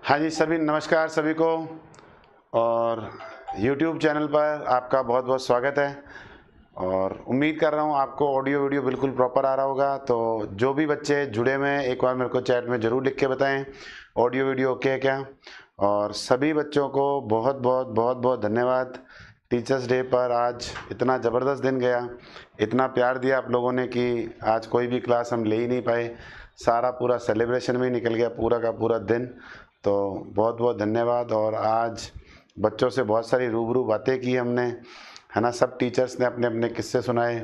हाँ जी, सभी नमस्कार सभी को। और YouTube चैनल पर आपका बहुत बहुत स्वागत है। और उम्मीद कर रहा हूँ आपको ऑडियो वीडियो बिल्कुल प्रॉपर आ रहा होगा। तो जो भी बच्चे जुड़े हुए हैं एक बार मेरे को चैट में ज़रूर लिख के बताएं ऑडियो वीडियो ओके है क्या। और सभी बच्चों को बहुत बहुत बहुत बहुत धन्यवाद। टीचर्स डे पर आज इतना ज़बरदस्त दिन गया, इतना प्यार दिया आप लोगों ने कि आज कोई भी क्लास हम ले ही नहीं पाए, सारा पूरा सेलिब्रेशन में निकल गया पूरा का पूरा दिन। तो बहुत बहुत धन्यवाद। और आज बच्चों से बहुत सारी रूबरू बातें की हमने, है ना। सब टीचर्स ने अपने अपने किस्से सुनाए,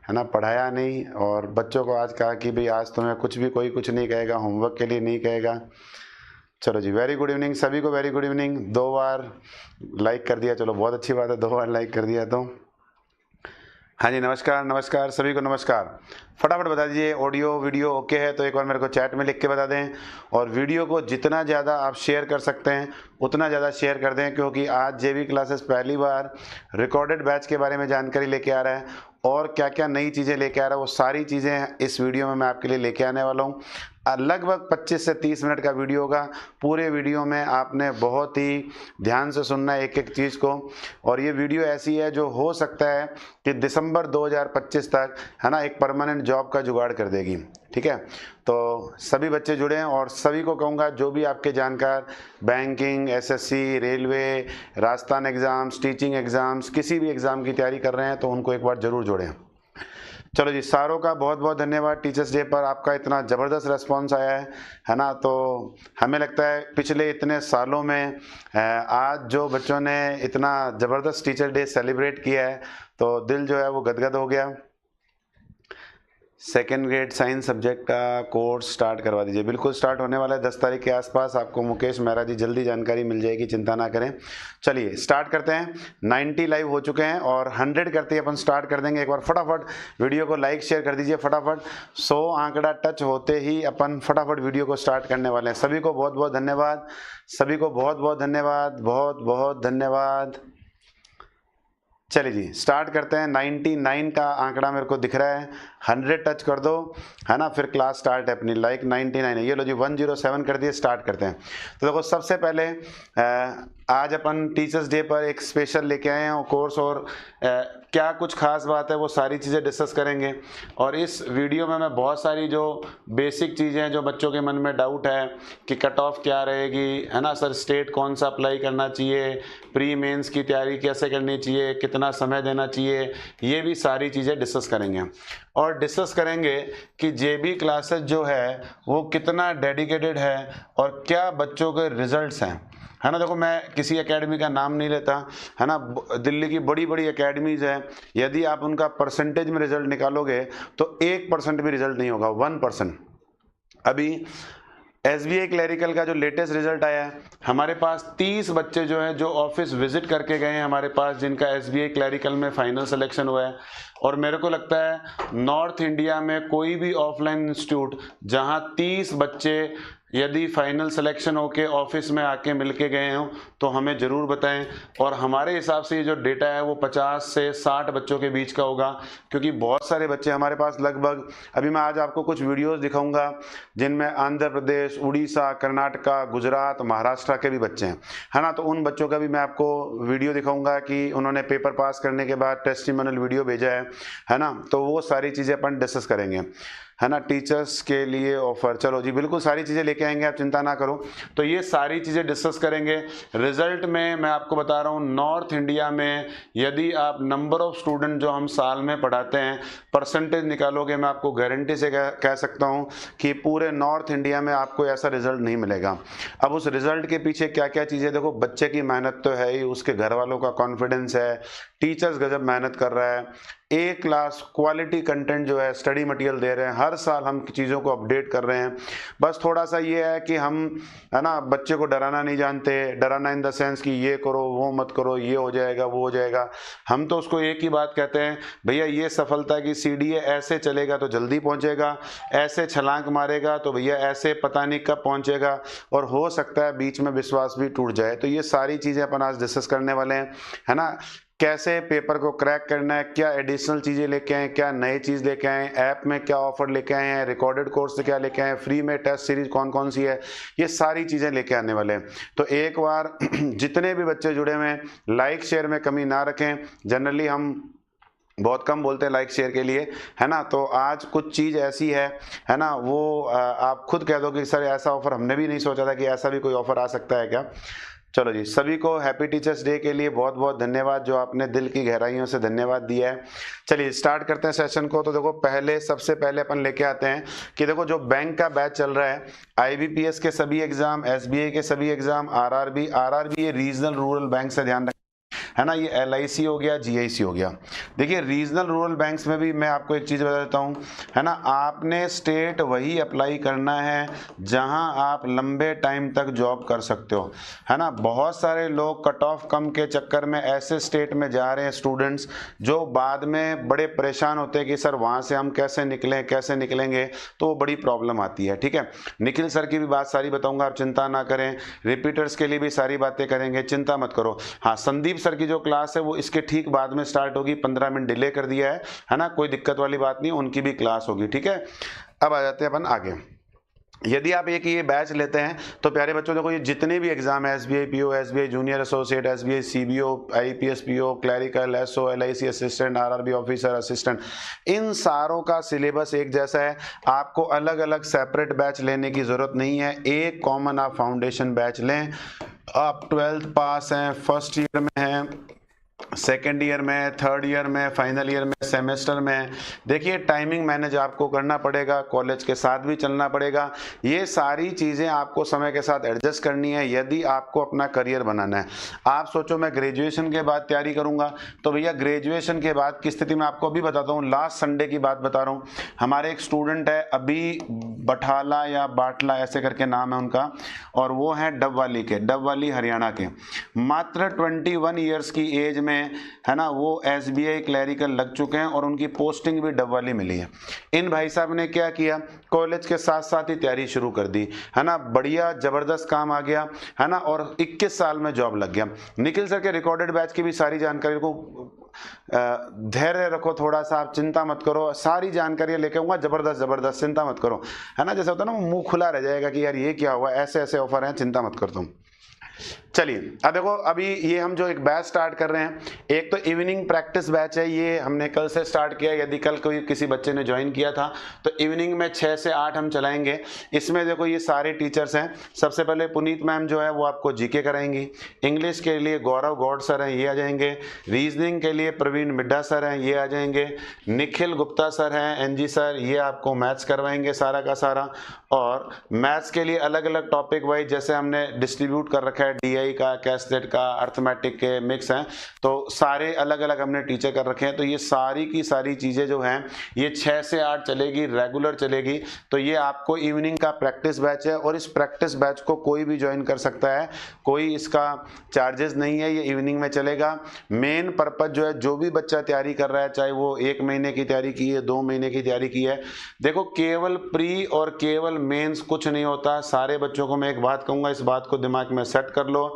है ना। पढ़ाया नहीं और बच्चों को आज कहा कि भाई आज तुम्हें कुछ भी कोई कुछ नहीं कहेगा, होमवर्क के लिए नहीं कहेगा। चलो जी, वेरी गुड इवनिंग सभी को, वेरी गुड इवनिंग। 2 बार लाइक कर दिया, चलो बहुत अच्छी बात है, 2 बार लाइक कर दिया तो। हाँ जी, नमस्कार नमस्कार सभी को, नमस्कार। फटाफट बता दीजिए ऑडियो वीडियो ओके है तो एक बार मेरे को चैट में लिख के बता दें। और वीडियो को जितना ज़्यादा आप शेयर कर सकते हैं उतना ज़्यादा शेयर कर दें, क्योंकि आज जेबी क्लासेस पहली बार रिकॉर्डेड बैच के बारे में जानकारी लेके आ रहा है। और क्या क्या नई चीज़ें लेके आ रहा है वो सारी चीज़ें इस वीडियो में मैं आपके लिए लेके आने वाला हूँ। लगभग 25 से 30 मिनट का वीडियो होगा। पूरे वीडियो में आपने बहुत ही ध्यान से सुनना है एक एक चीज़ को। और ये वीडियो ऐसी है जो हो सकता है कि दिसंबर 2025 तक, है ना, एक परमानेंट जॉब का जुगाड़ कर देगी। ठीक है, तो सभी बच्चे जुड़े हैं और सभी को कहूँगा जो भी आपके जानकार banking, SSC, railway, Rajasthan exams, teaching exams, किसी भी एग्ज़ाम की तैयारी कर रहे हैं तो उनको एक बार ज़रूर जोड़ें। चलो जी, सारों का बहुत बहुत धन्यवाद। टीचर्स डे पर आपका इतना ज़बरदस्त रिस्पॉन्स आया है ना। तो हमें लगता है पिछले इतने सालों में आज जो बच्चों ने इतना ज़बरदस्त टीचर डे सेलिब्रेट किया है तो दिल जो है वो गदगद हो गया। सेकेंड ग्रेड साइंस सब्जेक्ट का कोर्स स्टार्ट करवा दीजिए। बिल्कुल स्टार्ट होने वाला है 10 तारीख के आसपास। आपको मुकेश मेहरा जी जल्दी जानकारी मिल जाएगी, चिंता ना करें। चलिए स्टार्ट करते हैं। 90 लाइव हो चुके हैं और 100 करते ही अपन स्टार्ट कर देंगे। एक बार फटाफट वीडियो को लाइक शेयर कर दीजिए फटाफट। 100 आंकड़ा टच होते ही अपन फटाफट वीडियो को स्टार्ट करने वाले हैं। सभी को बहुत बहुत धन्यवाद, सभी को बहुत बहुत धन्यवाद, बहुत बहुत धन्यवाद। चलिए जी स्टार्ट करते हैं। 99 का आंकड़ा मेरे को दिख रहा है, 100 टच कर दो, है ना, फिर क्लास स्टार्ट है अपनी। लाइक 99 है, ये लो जी 107 कर दिए। स्टार्ट करते हैं। तो देखो सबसे पहले आज अपन टीचर्स डे पर एक स्पेशल लेके आए हैं कोर्स। और क्या कुछ खास बात है वो सारी चीज़ें डिस्कस करेंगे। और इस वीडियो में मैं बहुत सारी जो बेसिक चीज़ें हैं जो बच्चों के मन में डाउट है कि कट ऑफ क्या रहेगी, है ना सर, स्टेट कौन सा अप्लाई करना चाहिए, प्री मेंस की तैयारी कैसे करनी चाहिए, कितना समय देना चाहिए, ये भी सारी चीज़ें डिस्कस करेंगे। और डिस्कस करेंगे कि जेबी क्लासेस जो है वो कितना डेडिकेटेड है और क्या बच्चों के रिजल्ट्स हैं, है ना। देखो मैं किसी एकेडमी का नाम नहीं लेता, है ना। दिल्ली की बड़ी बड़ी एकेडमीज हैं, यदि आप उनका परसेंटेज में रिजल्ट निकालोगे तो 1% भी रिजल्ट नहीं होगा, 1%। अभी SBI क्लैरिकल का जो लेटेस्ट रिजल्ट आया है, हमारे पास 30 बच्चे जो हैं जो ऑफिस विजिट करके गए हैं हमारे पास, जिनका SBI क्लैरिकल में फाइनल सिलेक्शन हुआ है। और मेरे को लगता है नॉर्थ इंडिया में कोई भी ऑफलाइन इंस्टीट्यूट जहां 30 बच्चे यदि फाइनल सिलेक्शन होके ऑफिस में आके मिलके गए हों तो हमें ज़रूर बताएं। और हमारे हिसाब से ये जो डेटा है वो 50 से 60 बच्चों के बीच का होगा, क्योंकि बहुत सारे बच्चे हमारे पास लगभग, अभी मैं आज आपको कुछ वीडियोस दिखाऊंगा जिनमें आंध्र प्रदेश, उड़ीसा, कर्नाटका, गुजरात, महाराष्ट्र के भी बच्चे हैं, है ना। तो उन बच्चों का भी मैं आपको वीडियो दिखाऊंगा कि उन्होंने पेपर पास करने के बाद टेस्टिमोनियल वीडियो भेजा है ना। तो वो सारी चीज़ें अपन डिस्कस करेंगे, है ना। टीचर्स के लिए ऑफर, चलो जी बिल्कुल सारी चीज़ें लेके आएंगे, आप चिंता ना करो। तो ये सारी चीज़ें डिस्कस करेंगे। रिजल्ट में मैं आपको बता रहा हूँ, नॉर्थ इंडिया में यदि आप नंबर ऑफ स्टूडेंट जो हम साल में पढ़ाते हैं परसेंटेज निकालोगे, मैं आपको गारंटी से कह सकता हूँ कि पूरे नॉर्थ इंडिया में आपको ऐसा रिजल्ट नहीं मिलेगा। अब उस रिजल्ट के पीछे क्या क्या चीज़ें, देखो बच्चे की मेहनत तो है ही, उसके घर वालों का कॉन्फिडेंस है, टीचर्स गजब मेहनत कर रहा है, एक क्लास क्वालिटी कंटेंट जो है स्टडी मटेरियल दे रहे हैं, हर साल हम चीज़ों को अपडेट कर रहे हैं। बस थोड़ा सा ये है कि हम, है ना, बच्चे को डराना नहीं जानते। डराना इन द सेंस कि ये करो वो मत करो, ये हो जाएगा वो हो जाएगा। हम तो उसको एक ही बात कहते हैं, भैया ये सफलता की सीढ़ी है, ऐसे चलेगा तो जल्दी पहुंचेगा, ऐसे छलांग मारेगा तो भैया ऐसे पता नहीं कब पहुंचेगा, और हो सकता है बीच में विश्वास भी टूट जाए। तो ये सारी चीज़ें अपन आज डिस्कस करने वाले हैं, है ना। कैसे पेपर को क्रैक करना है, क्या एडिशनल चीज़ें लेके आए, क्या नई चीज़ लेके आए, ऐप में क्या ऑफर लेके आए हैं, रिकॉर्डेड कोर्स से क्या लेके आए हैं, फ्री में टेस्ट सीरीज कौन कौन सी है, ये सारी चीज़ें लेके आने वाले हैं। तो एक बार जितने भी बच्चे जुड़े हुए हैं लाइक शेयर में कमी ना रखें। जनरली हम बहुत कम बोलते हैं लाइक शेयर के लिए, है ना। तो आज कुछ चीज़ ऐसी है ना, वो आप खुद कह दो कि सर ऐसा ऑफर हमने भी नहीं सोचा था कि ऐसा भी कोई ऑफर आ सकता है क्या। चलो जी, सभी को हैप्पी टीचर्स डे के लिए बहुत बहुत धन्यवाद, जो आपने दिल की गहराइयों से धन्यवाद दिया है। चलिए स्टार्ट करते हैं सेशन को। तो देखो सबसे पहले अपन लेके आते हैं कि देखो जो बैंक का बैच चल रहा है, IBPS के सभी एग्जाम, SBI के सभी एग्जाम, RRB ये रीजनल रूरल बैंक से ध्यान रखें, है ना। ये LIC हो गया, GIC हो गया। देखिए रीजनल रूरल बैंक्स में भी मैं आपको एक चीज़ बता देता हूँ, है ना। आपने स्टेट वही अप्लाई करना है जहां आप लंबे टाइम तक जॉब कर सकते हो, है ना। बहुत सारे लोग कट ऑफ कम के चक्कर में ऐसे स्टेट में जा रहे हैं स्टूडेंट्स, जो बाद में बड़े परेशान होते हैं कि सर वहाँ से हम कैसे निकलेंगे, तो वो बड़ी प्रॉब्लम आती है। ठीक है, निखिल सर की भी बात सारी बताऊंगा, आप चिंता ना करें। रिपीटर्स के लिए भी सारी बातें करेंगे, चिंता मत करो। हाँ, संदीप सर की जो क्लास है वो इसके ठीक बाद में स्टार्ट होगी, 15 मिनट डिले कर दिया है ना, कोई दिक्कत वाली बात नहीं, उनकी भी क्लास होगी। ठीक है, अब आ जाते हैं अपन आगे। यदि आप एक ये बैच लेते हैं तो प्यारे बच्चों देखो, ये जितने भी एग्जाम है, SBI PO, SBI junior associate, SBI CBO, IPS PO, clerical, SO, LIC assistant, RRB officer assistant, इन सारों का सिलेबस एक जैसा है। आपको अलग अलग सेपरेट बैच लेने की जरूरत नहीं है, एक कॉमन आप फाउंडेशन बैच लें। आप 12th पास हैं, फर्स्ट ईयर में हैं, सेकेंड ईयर में, थर्ड ईयर में, फाइनल ईयर में, सेमेस्टर में, देखिए टाइमिंग मैनेज आपको करना पड़ेगा, कॉलेज के साथ भी चलना पड़ेगा। ये सारी चीज़ें आपको समय के साथ एडजस्ट करनी है यदि आपको अपना करियर बनाना है। आप सोचो मैं ग्रेजुएशन के बाद तैयारी करूंगा, तो भैया ग्रेजुएशन के बाद की स्थिति में आपको अभी बताता हूँ, लास्ट संडे की बात बता रहा हूँ। हमारे एक स्टूडेंट है अभी बठाला या बाटला ऐसे करके नाम है उनका, और वो है डबवाली हरियाणा के, मात्र 21 ईयर्स की एज में, है ना, वो SBI क्लैरिकल लग चुके हैं और उनकी पोस्टिंग भी डबवाली मिली है। इन भाई साहब ने क्या किया, कॉलेज के साथ साथ ही तैयारी शुरू कर दी, है ना, बढ़िया जबरदस्त काम आ गया, है ना, और 21 साल में जॉब लग गया। निखिल सर के रिकॉर्डेड बैच की भी सारी जानकारी को धैर्य रखो थोड़ा सा, आप चिंता मत करो, सारी जानकारी लेके आऊंगा जबरदस्त, चिंता मत करो, है ना। जैसे होता है ना, मुंह खुला रह जाएगा कि यार ये क्या हुआ, ऐसे ऐसे ऑफर हैं, चिंता मत कर तुम। चलिए अब देखो, अभी ये हम जो एक बैच स्टार्ट कर रहे हैं, एक तो इवनिंग प्रैक्टिस बैच है, ये हमने कल से स्टार्ट किया। यदि कल कोई किसी बच्चे ने ज्वाइन किया था तो इवनिंग में 6 से 8 हम चलाएंगे। इसमें देखो ये सारे टीचर्स हैं। सबसे पहले पुनीत मैम जो है वो आपको जीके कराएंगी, इंग्लिश के लिए गौरव गौड़ सर हैं, ये आ जाएंगे, रीजनिंग के लिए प्रवीण मिड्डा सर हैं, ये आ जाएंगे, निखिल गुप्ता सर हैं, NG सर, ये आपको मैथ्स करवाएंगे सारा का सारा। और मैथ्स के लिए अलग अलग टॉपिक वाइज जैसे हमने डिस्ट्रीब्यूट कर रखा है, DI का, कैस्टेट का, अर्थमेटिक के मिक्स हैं, तो सारे अलग अलग हमने टीचर कर रखे हैं। तो ये सारी की सारी चीज़ें जो हैं ये 6 से 8 चलेगी, रेगुलर चलेगी। तो ये आपको इवनिंग का प्रैक्टिस बैच है और इस प्रैक्टिस बैच को कोई भी ज्वाइन कर सकता है, कोई इसका चार्जेस नहीं है, ये इवनिंग में चलेगा। मेन पर्पज जो है, जो भी बच्चा तैयारी कर रहा है, चाहे वो 1 महीने की तैयारी की है, 2 महीने की तैयारी की है, देखो केवल प्री और केवल मेंस कुछ नहीं होता। सारे बच्चों को मैं एक बात कहूंगा, इस बात को दिमाग में सेट कर लो,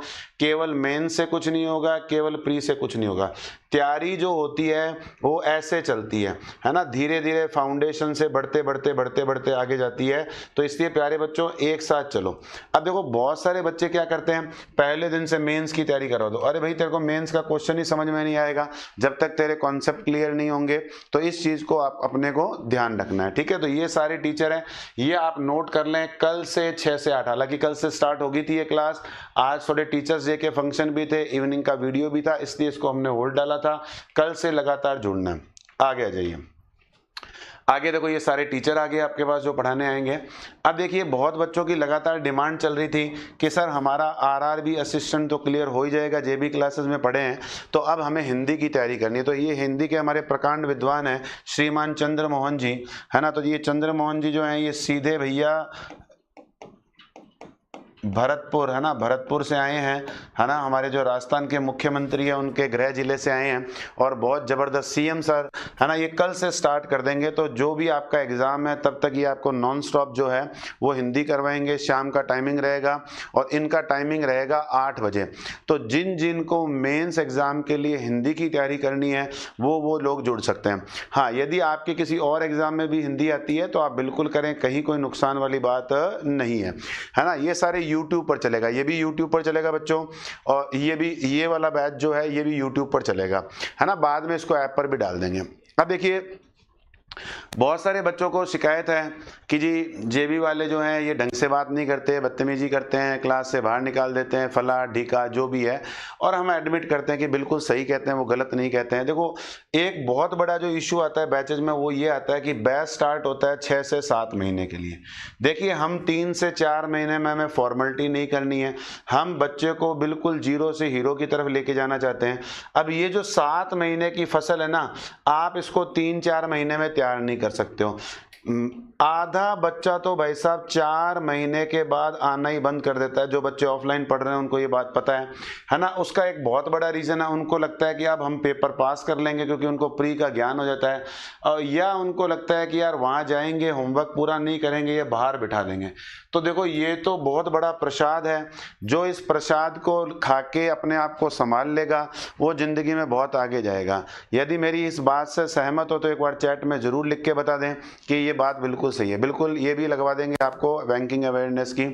केवल मेंस से कुछ नहीं होगा, केवल प्री से कुछ नहीं होगा। तैयारी जो होती है वो ऐसे चलती है ना, धीरे धीरे फाउंडेशन से बढ़ते आगे जाती है। तो इसलिए प्यारे बच्चों एक साथ चलो। अब देखो बहुत सारे बच्चे क्या करते हैं, पहले दिन से मेंस की तैयारी करवा दो। अरे भाई तेरे को मेंस का क्वेश्चन ही समझ में नहीं आएगा जब तक तेरे कॉन्सेप्ट क्लियर नहीं होंगे। तो इस चीज को आप अपने को ध्यान रखना है, ठीक है। तो ये सारे टीचर हैं, ये आप नोट कर लें। कल से 6 से 8, हालांकि कल से स्टार्ट होगी थी ये क्लास, आज थोड़े टीचर्स डे के फंक्शन भी थे, इवनिंग का वीडियो भी था, इसलिए इसको हमने होल्ड डाला था। कल से लगातार जुड़ना है। आगे आ जाइए, आगे देखो ये सारे टीचर आगे आपके पास जो पढ़ाने आएंगे। अब देखिए बहुत बच्चों की लगातार डिमांड चल रही थी कि सर हमारा RRB असिस्टेंट तो क्लियर हो ही जाएगा, JB क्लासेस में पढ़े हैं, तो अब हमें हिंदी की तैयारी करनी है। तो ये हिंदी के हमारे प्रकांड विद्वान हैं श्रीमान चंद्र मोहन जी, है ना। तो ये चंद्र मोहन जी जो हैं ये सीधे भैया भरतपुर, है ना, भरतपुर से आए हैं, है ना, हमारे जो राजस्थान के मुख्यमंत्री हैं उनके गृह जिले से आए हैं और बहुत ज़बरदस्त सीएम सर, है ना, ये कल से स्टार्ट कर देंगे। तो जो भी आपका एग्ज़ाम है तब तक ये आपको नॉन स्टॉप जो है वो हिंदी करवाएंगे। शाम का टाइमिंग रहेगा और इनका टाइमिंग रहेगा 8 बजे। तो जिन जिन को मेंस एग्ज़ाम के लिए हिंदी की तैयारी करनी है वो लोग जुड़ सकते हैं। हाँ, यदि आपके किसी और एग्ज़ाम में भी हिंदी आती है तो आप बिल्कुल करें, कहीं कोई नुकसान वाली बात नहीं है ना। ये सारे यूट्यूब पर चलेगा, ये भी यूट्यूब पर चलेगा बच्चों, और ये वाला बैच जो है ये भी यूट्यूब पर चलेगा, है ना। बाद में इसको ऐप पर भी डाल देंगे। अब देखिए, बहुत सारे बच्चों को शिकायत है कि जी जेबी वाले जो हैं ये ढंग से बात नहीं करते, बदतमीजी करते हैं, क्लास से बाहर निकाल देते हैं, फला ढीका जो भी है, और हम एडमिट करते हैं कि बिल्कुल सही कहते हैं, वो गलत नहीं कहते हैं। देखो, एक बहुत बड़ा जो इशू आता है बैचेज में वो ये आता है कि बैच स्टार्ट होता है 6 से 7 महीने के लिए। देखिए, हम 3 से 4 महीने में हमें फॉर्मेलिटी नहीं करनी है, हम बच्चे को बिल्कुल जीरो से हीरो की तरफ लेके जाना चाहते हैं। अब ये जो 7 महीने की फसल है ना, आप इसको 3-4 महीने में तैयार नहीं कर सकते हो। आधा बच्चा तो भाई साहब 4 महीने के बाद आना ही बंद कर देता है। जो बच्चे ऑफलाइन पढ़ रहे हैं उनको ये बात पता है ना। उसका एक बहुत बड़ा रीजन है, उनको लगता है कि अब हम पेपर पास कर लेंगे क्योंकि उनको प्री का ज्ञान हो जाता है, और या उनको लगता है कि यार वहां जाएंगे होमवर्क पूरा नहीं करेंगे, ये बाहर बिठा देंगे। तो देखो, ये तो बहुत बड़ा प्रसाद है। जो इस प्रसाद को खा के अपने आप को संभाल लेगा वो जिंदगी में बहुत आगे जाएगा। यदि मेरी इस बात से सहमत हो तो एक बार चैट में जरूर लिख के बता दें कि ये बात बिल्कुल सही है। बिल्कुल ये भी लगवा देंगे आपको बैंकिंग अवेयरनेस की।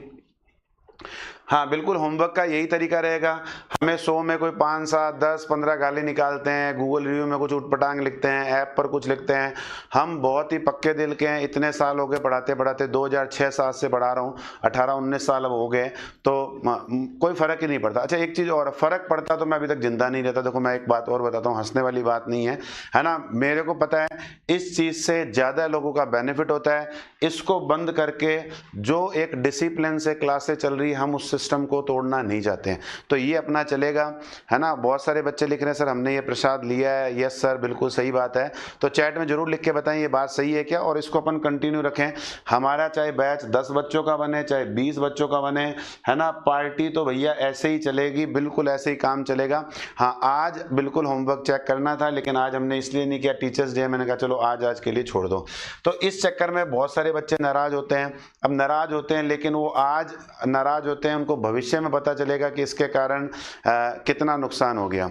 हाँ बिल्कुल, होमवर्क का यही तरीका रहेगा। हमें 100 में कोई 5, 7, 10, 15 गाली निकालते हैं, गूगल रिव्यू में कुछ उठपटांग लिखते हैं, ऐप पर कुछ लिखते हैं। हम बहुत ही पक्के दिल के हैं, इतने साल हो गए पढ़ाते पढ़ाते, 2006-7 से पढ़ा रहा हूँ, 18-19 साल अब हो गए, तो कोई फ़र्क ही नहीं पड़ता। अच्छा, एक चीज़ और, फ़र्क पड़ता तो मैं अभी तक जिंदा नहीं रहता। देखो, मैं एक बात और बताता हूँ, हंसने वाली बात नहीं है ना। मेरे को पता है इस चीज़ से ज़्यादा लोगों का बेनिफिट होता है। इसको बंद करके जो एक डिसिप्लिन से क्लासें चल रही है, हम उस सिस्टम को तोड़ना नहीं चाहते हैं, तो ये अपना चलेगा, है ना। बहुत सारे बच्चे लिख रहे हैं सर हमने ये प्रसाद लिया है। यस सर, बिल्कुल सही बात है। तो चैट में जरूर लिख के बताएं ये बात सही है क्या, और इसको अपन कंटिन्यू रखें। हमारा चाहे बैच 10 बच्चों का बने, चाहे 20 बच्चों का बने, है ना, पार्टी तो भैया ऐसे ही चलेगी, बिल्कुल ऐसे ही काम चलेगा। हाँ, आज बिल्कुल होमवर्क चेक करना था, लेकिन आज हमने इसलिए नहीं किया, टीचर्स डे, मैंने कहा चलो आज के लिए छोड़ दो। तो इस चक्कर में बहुत सारे बच्चे नाराज होते हैं। अब नाराज होते हैं, लेकिन वो आज नाराज होते हैं, उनको भविष्य में पता चलेगा कि इसके कारण कितना नुकसान हो गया।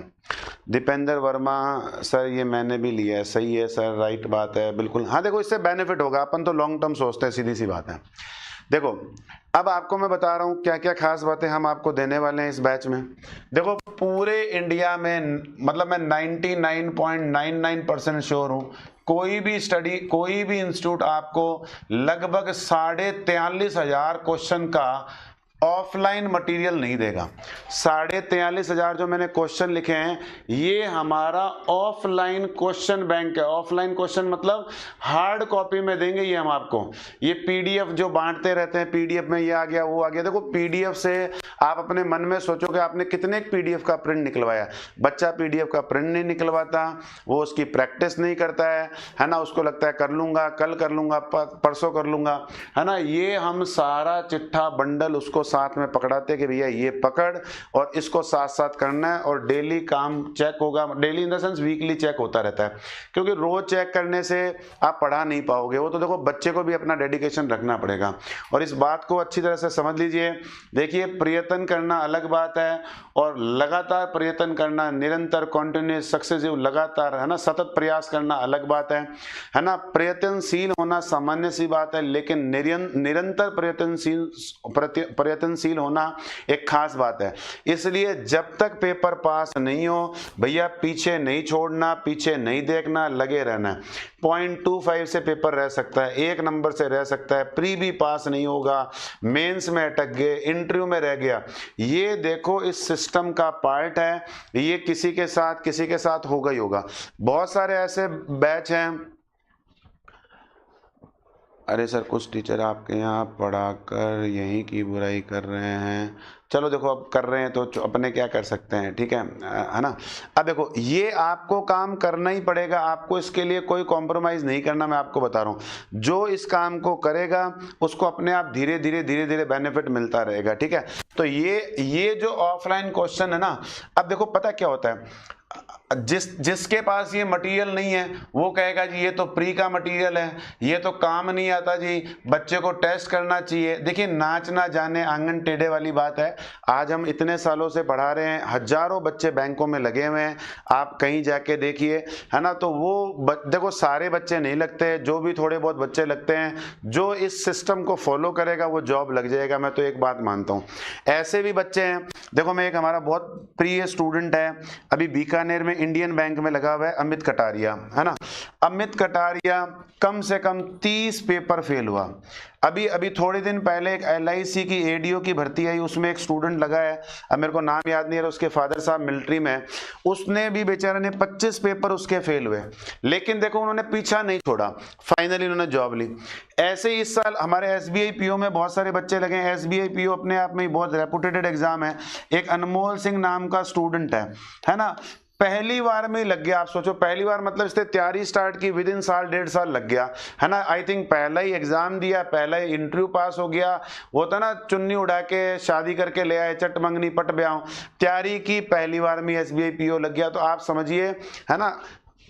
दीपेंद्र वर्मा सर, ये मैंने भी लिया है, सही है सर, राइट बात है, बिल्कुल। हाँ देखो, इससे बेनिफिट होगा, अपन तो लॉन्ग टर्म सोचते हैं, सीधी सी बात है। देखो, अब आपको मैं बता रहा हूँ क्या क्या खास बातें हम आपको देने वाले हैं इस बैच में। देखो, पूरे इंडिया में, मतलब मैं 99.99% श्योर हूँ, कोई भी स्टडी, कोई भी इंस्टीट्यूट आपको लगभग 43,500 क्वेश्चन का ऑफलाइन मटेरियल नहीं देगा। 43,500 जो मैंने क्वेश्चन लिखे हैं, ये हमारा ऑफलाइन क्वेश्चन बैंक है। ऑफलाइन क्वेश्चन मतलब हार्ड कॉपी में देंगे ये हम आपको। ये पीडीएफ जो बांटते रहते हैं, पीडीएफ में ये आ गया, वो आ गया। देखो, पीडीएफ से आप अपने मन में सोचोगे आपने कितने पीडीएफ का प्रिंट निकलवाया। बच्चा पीडीएफ का प्रिंट नहीं निकलवाता, वो उसकी प्रैक्टिस नहीं करता है ना। उसको लगता है कर लूंगा, कल कर लूंगा, परसों कर लूंगा, है ना। ये हम सारा चिट्ठा बंडल उसको साथ में पकड़ाते कि भैया ये पकड़, और इसको साथ साथ करना है, और डेली काम चेक होगा। Daily in the sense weekly check होता रहता है, क्योंकि रोज चेक करने से आप पढ़ा नहीं पाओगे। वो तो देखो, बच्चे को भी अपना डेडिकेशन रखना पड़ेगा, और इस बात को अच्छी तरह से समझ लीजिए। देखिए, प्रयत्न करना अलग बात है, और लगातार प्रयत्न करना, निरंतर, कॉन्टिन्यूस, सक्सेसिव, लगातार, है ना, सतत प्रयास करना अलग बात है ना। प्रयत्नशील होना सामान्य सी बात है, लेकिन निरंतर प्रयत्नशील होना एक खास बात है। इसलिए जब तक पेपर पास नहीं हो भैया, पीछे नहीं छोड़ना, पीछे नहीं देखना, लगे रहना। 0.25 से पेपर रह सकता है, 1 नंबर से रह सकता है, प्री भी पास नहीं होगा, मेंस में अटक गए, इंटरव्यू में रह गया। ये देखो, इस सिस्टम का पार्ट है। ये किसी के साथ होगा ही होगा। बहुत सारे ऐसे बैच हैं, अरे सर कुछ टीचर आपके यहाँ पढ़ाकर यहीं की बुराई कर रहे हैं। चलो देखो अब कर रहे हैं तो अपने क्या कर सकते हैं, ठीक है ना। अब देखो ये आपको काम करना ही पड़ेगा, आपको इसके लिए कोई कॉम्प्रोमाइज़ नहीं करना। मैं आपको बता रहा हूँ जो इस काम को करेगा उसको अपने आप धीरे धीरे बेनिफिट मिलता रहेगा, ठीक है। तो ये जो ऑफलाइन क्वेश्चन है ना, अब देखो पता क्या होता है, जिसके पास ये मटेरियल नहीं है वो कहेगा जी ये तो प्री का मटेरियल है, ये तो काम नहीं आता जी, बच्चे को टेस्ट करना चाहिए। देखिए नाच ना जाने आंगन टेढ़े वाली बात है। आज हम इतने सालों से पढ़ा रहे हैं, हजारों बच्चे बैंकों में लगे हुए हैं, आप कहीं जाके देखिए, है ना। तो वो देखो सारे बच्चे नहीं लगते, जो भी थोड़े बहुत बच्चे लगते हैं, जो इस सिस्टम को फॉलो करेगा वो जॉब लग जाएगा। मैं तो एक बात मानता हूँ। ऐसे भी बच्चे हैं, देखो मैं एक हमारा बहुत प्रिय स्टूडेंट है, अभी बीकानेर में इंडियन बैंक में लगा हुआ है, अमित कटारिया, है ना। अमित कटारिया कम से कम 30 पेपर फेल हुआ। अभी थोड़े दिन पहले एक LIC की ADO की भर्ती आई, उसमें एक स्टूडेंट लगा है, अब मेरे को नाम याद नहीं है, उसके फादर साहब मिलिट्री में, उसने भी बेचारे ने 25 पेपर उसके फेल हुए, लेकिन देखो उन्होंने पीछा नहीं छोड़ा, फाइनली उन्होंने जॉब ली। ऐसे ही इस साल हमारे SBI PO में बहुत सारे बच्चे लगे हैं। SBI PO अपने आप में बहुत रेपुटेटेड एग्जाम है। एक अनमोल सिंह नाम का स्टूडेंट है ना, पहली बार में लग गया। आप सोचो पहली बार मतलब इसने तैयारी स्टार्ट की, विद इन साल 1.5 साल लग गया, है ना। आई थिंक पहला ही एग्जाम दिया, पहला ही इंटरव्यू पास हो गया। वो था ना चुन्नी उड़ा के शादी करके ले आए, चट मंगनी पट ब्याह, तैयारी की, पहली बार में SBI PO लग गया। तो आप समझिए, है ना,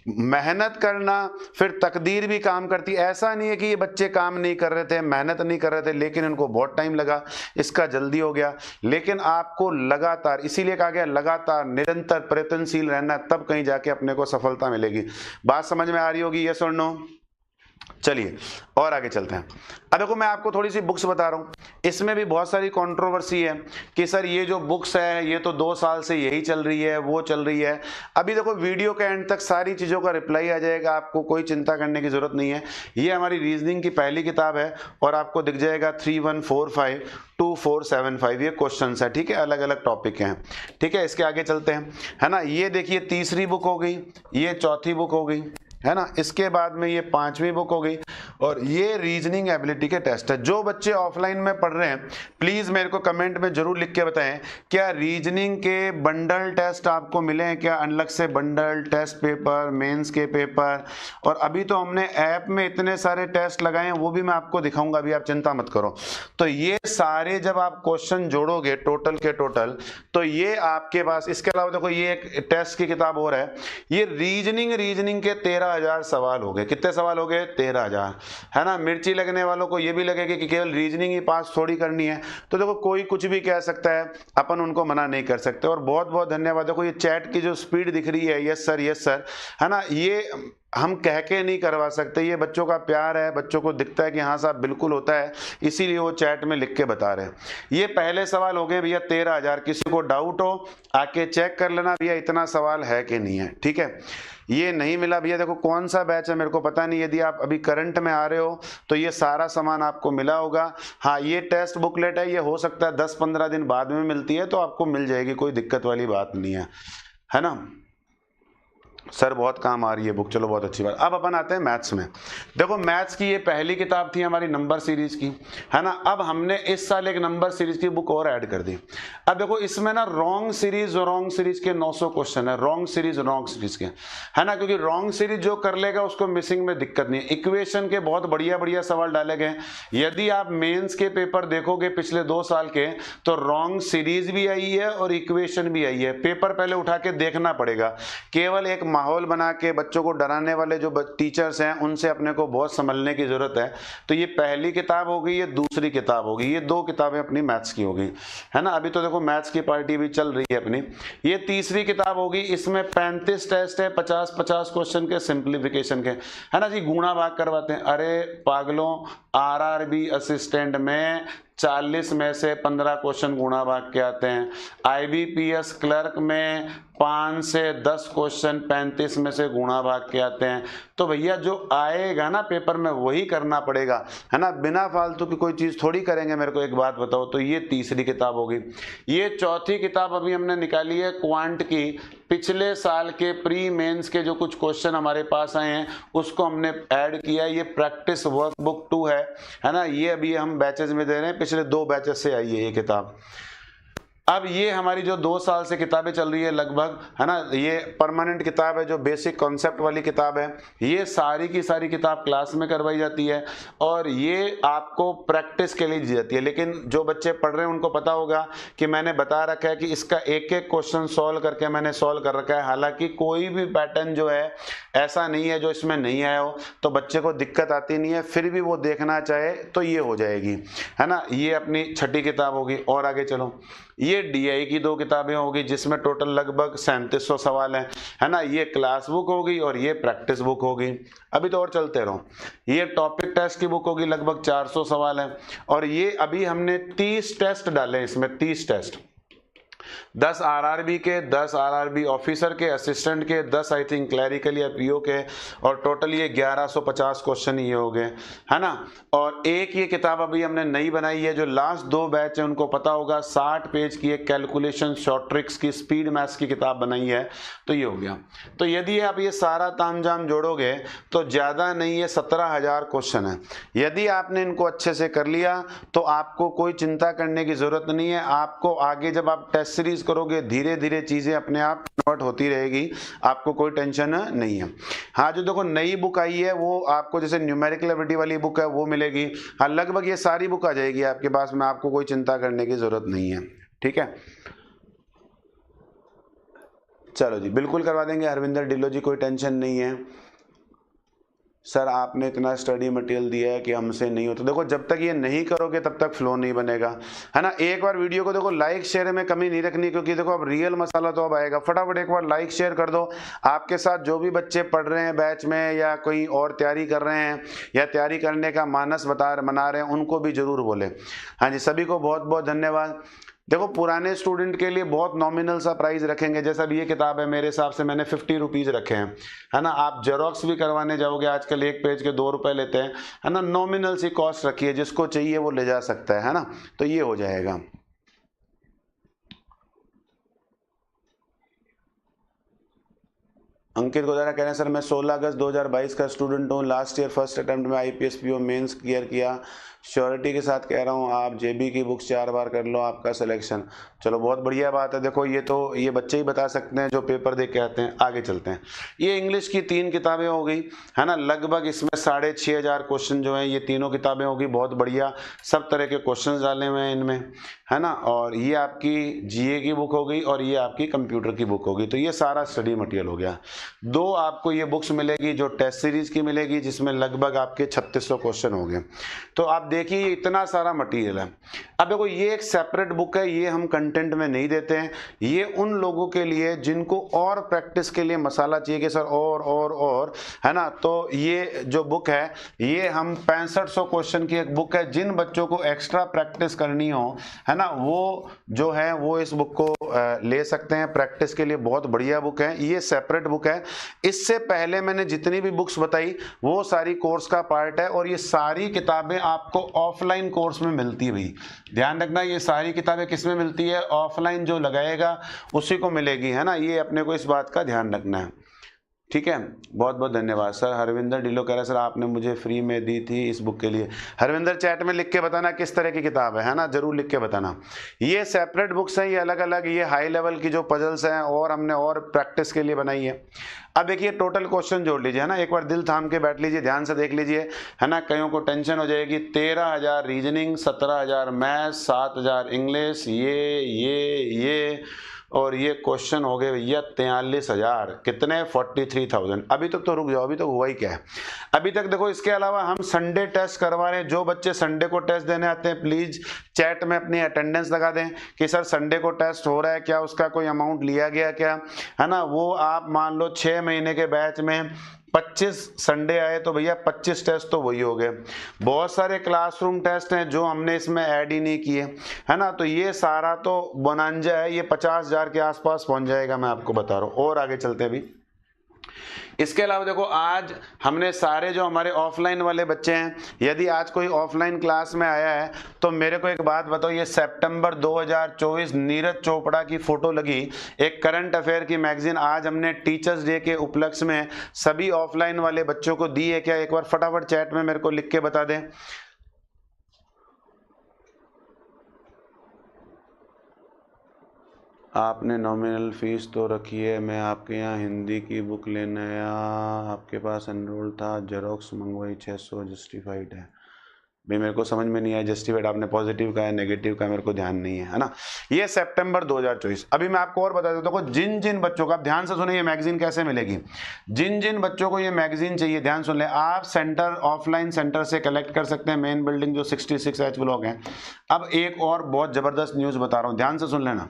मेहनत करना, फिर तकदीर भी काम करती। ऐसा नहीं है कि ये बच्चे काम नहीं कर रहे थे, मेहनत नहीं कर रहे थे, लेकिन इनको बहुत टाइम लगा, इसका जल्दी हो गया। लेकिन आपको लगातार, इसीलिए कहा गया लगातार निरंतर प्रयत्नशील रहना, तब कहीं जाके अपने को सफलता मिलेगी। बात समझ में आ रही होगी, यस और नो। चलिए और आगे चलते हैं। अब देखो मैं आपको थोड़ी सी बुक्स बता रहा हूँ, इसमें भी बहुत सारी कंट्रोवर्सी है कि सर ये जो बुक्स है ये तो 2 साल से यही चल रही है, वो चल रही है। अभी देखो वीडियो के एंड तक सारी चीज़ों का रिप्लाई आ जाएगा, आपको कोई चिंता करने की जरूरत नहीं है। ये हमारी रीजनिंग की पहली किताब है और आपको दिख जाएगा 3145 2475 ये क्वेश्चन है, ठीक है, अलग अलग टॉपिक हैं, ठीक है। इसके आगे चलते हैं, है ना। ये देखिए तीसरी बुक हो गई, ये चौथी बुक हो गई, है ना। इसके बाद में ये 5वीं बुक हो गई और ये रीजनिंग एबिलिटी के टेस्ट है। जो बच्चे ऑफलाइन में पढ़ रहे हैं प्लीज मेरे को कमेंट में जरूर लिख के बताएं, क्या रीजनिंग के बंडल टेस्ट आपको मिले हैं क्या, अलग से बंडल टेस्ट पेपर, मेंस के पेपर। और अभी तो हमने ऐप में इतने सारे टेस्ट लगाए हैं, वो भी मैं आपको दिखाऊंगा, अभी आप चिंता मत करो। तो ये सारे जब आप क्वेश्चन जोड़ोगे टोटल के टोटल, तो ये आपके पास, इसके अलावा देखो ये एक टेस्ट की किताब और है, ये रीजनिंग के 13,000 सवाल हो गए। कितने सवाल हो गए? 13,000, है ना। मिर्ची लगने वालों को ये भी लगेगा कि केवल रीजनिंग ही पास थोड़ी करनी है, तो देखो कोई कुछ भी कह सकता है, अपन उनको मना नहीं कर सकते। और बहुत बहुत धन्यवाद। देखो ये चैट की जो स्पीड दिख रही है, यस सर, है ना, ये हम कह के नहीं करवा सकते, ये बच्चों का प्यार है, बच्चों को दिखता है कि हाँ साहब बिल्कुल होता है, इसीलिए वो चैट में लिख के बता रहे हैं। ये पहले सवाल हो गए भैया 13,000। किसी को डाउट हो आके चेक कर लेना भैया इतना सवाल है कि नहीं है, ठीक है। ये नहीं मिला भैया, देखो कौन सा बैच है मेरे को पता नहीं, यदि आप अभी करंट में आ रहे हो तो ये सारा सामान आपको मिला होगा। हाँ ये टेस्ट बुकलेट है, ये हो सकता है 10-15 दिन बाद में मिलती है, तो आपको मिल जाएगी, कोई दिक्कत वाली बात नहीं है ना। सर बहुत काम आ रही है बुक, चलो बहुत अच्छी बात। अब अपन आते हैं मैथ्स में। देखो मैथ्स की ये पहली किताब थी हमारी नंबर सीरीज की, है ना। अब हमने इस साल एक नंबर सीरीज की बुक और ऐड कर दी। अब देखो इसमें ना रॉन्ग सीरीज के 900 क्वेश्चन है, रॉन्ग सीरीज के, है ना। क्योंकि रॉन्ग सीरीज जो कर लेगा उसको मिसिंग में दिक्कत नहीं है। इक्वेशन के बहुत बढ़िया सवाल डाले गए। यदि आप मेन्स के पेपर देखोगे पिछले 2 साल के, तो रॉन्ग सीरीज भी आई है और इक्वेशन भी आई है। पेपर पहले उठा के देखना पड़ेगा। केवल एक माहौल बना के बच्चों को डराने वाले जो टीचर्स हैं उनसे अपने को बहुत संभलने की जरूरत है। तो ये पहली किताब हो गई, ये दूसरी किताब हो गई, ये 2 किताबें अपनी मैथ्स की हो गई, है ना। अभी तो देखो मैथ्स की पार्टी भी चल रही है अपनी। ये तीसरी किताब होगी, इसमें 35 टेस्ट है, 50-50 क्वेश्चन के सिंप्लीफिकेशन के, है ना जी। गुणा भाग करवाते हैं। अरे पागलों, RRB असिस्टेंट में 40 में से 15 क्वेश्चन गुणा भाग के आते हैं। IBPS क्लर्क में 5 से 10 क्वेश्चन 35 में से गुणा भाग के आते हैं। तो भैया जो आएगा ना पेपर में वही करना पड़ेगा, है ना। बिना फालतू की कोई चीज थोड़ी करेंगे। मेरे को एक बात बताओ, तो ये तीसरी किताब होगी। ये चौथी किताब अभी हमने निकाली है क्वांट की, पिछले साल के प्री मेंस के जो कुछ क्वेश्चन हमारे पास आए हैं उसको हमने ऐड किया। ये प्रैक्टिस वर्कबुक 2 है ना, ये अभी हम बैचेस में दे रहे हैं, पिछले 2 बैचेस से आई है ये किताब। अब ये हमारी जो 2 साल से किताबें चल रही है लगभग, है ना, ये परमानेंट किताब है, जो बेसिक कॉन्सेप्ट वाली किताब है। ये सारी की सारी किताब क्लास में करवाई जाती है और ये आपको प्रैक्टिस के लिए दी जाती है। लेकिन जो बच्चे पढ़ रहे हैं उनको पता होगा कि मैंने बता रखा है कि इसका एक एक क्वेश्चन सॉल्व करके मैंने सॉल्व कर रखा है। हालांकि कोई भी पैटर्न जो है ऐसा नहीं है जो इसमें नहीं आया हो, तो बच्चे को दिक्कत आती नहीं है, फिर भी वो देखना चाहे तो ये हो जाएगी, है ना। ये अपनी छठी किताब होगी। और आगे चलो, ये डीआई की 2 किताबें होगी जिसमें टोटल लगभग 3700 सवाल हैं, है ना। ये क्लास बुक होगी और ये प्रैक्टिस बुक होगी। अभी तो और चलते रहो। ये टॉपिक टेस्ट की बुक होगी, लगभग 400 सवाल हैं। और ये अभी हमने 30 टेस्ट डाले, इसमें 30 टेस्ट, 10 आरआरबी के, 10 आरआरबी ऑफिसर के, असिस्टेंट के, 10 आई थिंक क्लैरिकल या पीओ के, और टोटल ये 1150 क्वेश्चन ये हो गए, है ना। और एक ये किताब अभी हमने नई बनाई है, जो लास्ट 2 बैच है उनको पता होगा, 60 पेज की एक कैलकुलेशन शॉर्ट ट्रिक्स की स्पीड मैथ्स की किताब बनाई है, तो ये हो गया। तो यदि आप ये सारा तामझाम जोड़ोगे तो ज़्यादा नहीं है, 17,000 क्वेश्चन है। यदि आपने इनको अच्छे से कर लिया तो आपको कोई चिंता करने की ज़रूरत नहीं है। आपको आगे जब आप टेस्ट सीरीज करोगे धीरे धीरे चीजें अपने आप कन्वर्ट होती रहेगी, आपको कोई टेंशन नहीं है। हाँ, जो देखो नई बुक आई है वो आपको जैसे न्यूमेरिकल एबिलिटी वाली बुक है वो मिलेगी। हाँ, लगभग ये सारी बुक आ जाएगी आपके पास में, आपको कोई चिंता करने की जरूरत नहीं है, ठीक है। चलो जी, बिल्कुल करवा देंगे हरविंदर ढिल्लो जी, कोई टेंशन नहीं है। सर आपने इतना स्टडी मटेरियल दिया है कि हमसे नहीं होता। देखो जब तक ये नहीं करोगे तब तक फ्लो नहीं बनेगा, है ना। एक बार वीडियो को देखो लाइक शेयर में कमी नहीं रखनी, क्योंकि देखो अब रियल मसाला तो अब आएगा। फटाफट एक बार लाइक शेयर कर दो। आपके साथ जो भी बच्चे पढ़ रहे हैं बैच में या कोई और तैयारी कर रहे हैं या तैयारी करने का मानस बना रहे हैं, उनको भी जरूर बोले। हाँ जी, सभी को बहुत बहुत धन्यवाद। देखो पुराने स्टूडेंट के लिए बहुत नॉमिनल सा प्राइस रखेंगे, जैसा भी ये किताब है मेरे हिसाब से मैंने 50 रुपीज़ रखे हैं, है ना। आप जेरोक्स भी करवाने जाओगे आजकल एक पेज के 2 रुपए लेते हैं, है ना। नॉमिनल सी कॉस्ट रखिए, जिसको चाहिए वो ले जा सकता है ना। तो ये हो जाएगा। अंकित गोदारा कह रहे हैं सर मैं 16 अगस्त 2022 का स्टूडेंट हूँ। लास्ट ईयर फर्स्ट अटेम्प्ट में आईपीएस पीओ मेंस क्लियर किया। श्योरिटी के साथ कह रहा हूँ आप जेबी की बुक्स 4 बार कर लो, आपका सिलेक्शन। चलो बहुत बढ़िया बात है। देखो ये तो ये बच्चे ही बता सकते हैं जो पेपर दे के आते हैं। आगे चलते हैं। ये इंग्लिश की 3 किताबें हो गई, है ना। लगभग इसमें 6,500 क्वेश्चन जो हैं ये तीनों किताबें होगी। बहुत बढ़िया, सब तरह के क्वेश्चन डाले हुए हैं इनमें, है ना। और ये आपकी जीए की बुक हो गई और ये आपकी कंप्यूटर की बुक होगी। तो ये सारा स्टडी मटेरियल हो गया। 2 आपको ये बुक्स मिलेगी जो टेस्ट सीरीज की मिलेगी, जिसमें लगभग आपके 3600 क्वेश्चन हो गए। तो आप देखिए इतना सारा मटेरियल है। अब देखो ये एक सेपरेट बुक है, ये हम कंटेंट में नहीं देते हैं। ये उन लोगों के लिए जिनको और प्रैक्टिस के लिए मसाला चाहिए कि सर और, है ना। तो ये जो बुक है ये हम 6500 क्वेश्चन की एक बुक है। जिन बच्चों को एक्स्ट्रा प्रैक्टिस करनी हो, है ना, वो जो है वो इस बुक को ले सकते हैं प्रैक्टिस के लिए। बहुत बढ़िया बुक है, ये सेपरेट बुक है। इससे पहले मैंने जितनी भी बुक्स बताई वो सारी कोर्स का पार्ट है, और ये सारी किताबें आपको ऑफलाइन कोर्स में मिलती है। भाई ध्यान रखना, ये सारी किताबें किस में मिलती है? ऑफलाइन जो लगाएगा उसी को मिलेगी, है ना। ये अपने को इस बात का ध्यान रखना है, ठीक है। बहुत बहुत धन्यवाद सर। हरविंदर ढिल्लो कह रहा है सर आपने मुझे फ्री में दी थी इस बुक के लिए। हरविंदर चैट में लिख के बताना किस तरह की किताब है ना, जरूर लिख के बताना। ये सेपरेट बुक्स हैं, ये अलग अलग, ये हाई लेवल की जो पजल्स हैं और हमने और प्रैक्टिस के लिए बनाई है। अब देखिए टोटल क्वेश्चन जोड़ लीजिए, है ना। एक बार दिल थाम के बैठ लीजिए, ध्यान से देख लीजिए, है ना। कईयों को टेंशन हो जाएगी। 13,000 रीजनिंग, 17,000 मैथ्स, 7,000 इंग्लिश, ये और ये क्वेश्चन हो गए भैया 43,000। कितने? 43,000। अभी तक तो रुक जाओ, अभी तक हुआ ही क्या है। अभी तक देखो इसके अलावा हम संडे टेस्ट करवा रहे हैं। जो बच्चे संडे को टेस्ट देने आते हैं प्लीज चैट में अपनी अटेंडेंस लगा दें कि सर संडे को टेस्ट हो रहा है क्या, उसका कोई अमाउंट लिया गया क्या, है ना। वो आप मान लो 6 महीने के बैच में 25 संडे आए तो भैया 25 टेस्ट तो वही हो गए। बहुत सारे क्लासरूम टेस्ट हैं जो हमने इसमें ऐड ही नहीं किए, है ना। तो ये सारा तो बोनांजा है, ये 50,000 के आसपास पहुंच जाएगा, मैं आपको बता रहा हूँ। और आगे चलते हैं। अभी इसके अलावा देखो आज हमने सारे जो हमारे ऑफलाइन वाले बच्चे हैं, यदि आज कोई ऑफलाइन क्लास में आया है तो मेरे को एक बात बताओ, ये सितंबर 2024 नीरज चोपड़ा की फोटो लगी एक करंट अफेयर की मैगजीन आज हमने टीचर्स डे के उपलक्ष्य में सभी ऑफलाइन वाले बच्चों को दी है क्या? एक बार फटाफट चैट में मेरे को लिख के बता दें। आपने नॉमिनल फीस तो रखी है, मैं आपके यहाँ हिंदी की बुक लेने आया, आपके पास एनरोल था, जेरोक्स मंगवाई 600, जस्टिफाइड है। भाई मेरे को समझ में नहीं आया जस्टिफाइड आपने पॉजिटिव का है नेगेटिव का, मेरे को ध्यान नहीं है ना। ये सितंबर 2024। अभी मैं आपको और बता देता हूँ, जिन जिन बच्चों को, आप ध्यान से सुनिए ये मैगजीन कैसे मिलेगी। जिन जिन बच्चों को ये मैगजीन चाहिए ध्यान सुन ले, आप सेंटर ऑफलाइन सेंटर से कलेक्ट कर सकते हैं, मेन बिल्डिंग जो 66H ब्लॉक है। अब एक और बहुत जबरदस्त न्यूज बता रहा हूँ, ध्यान से सुन लेना।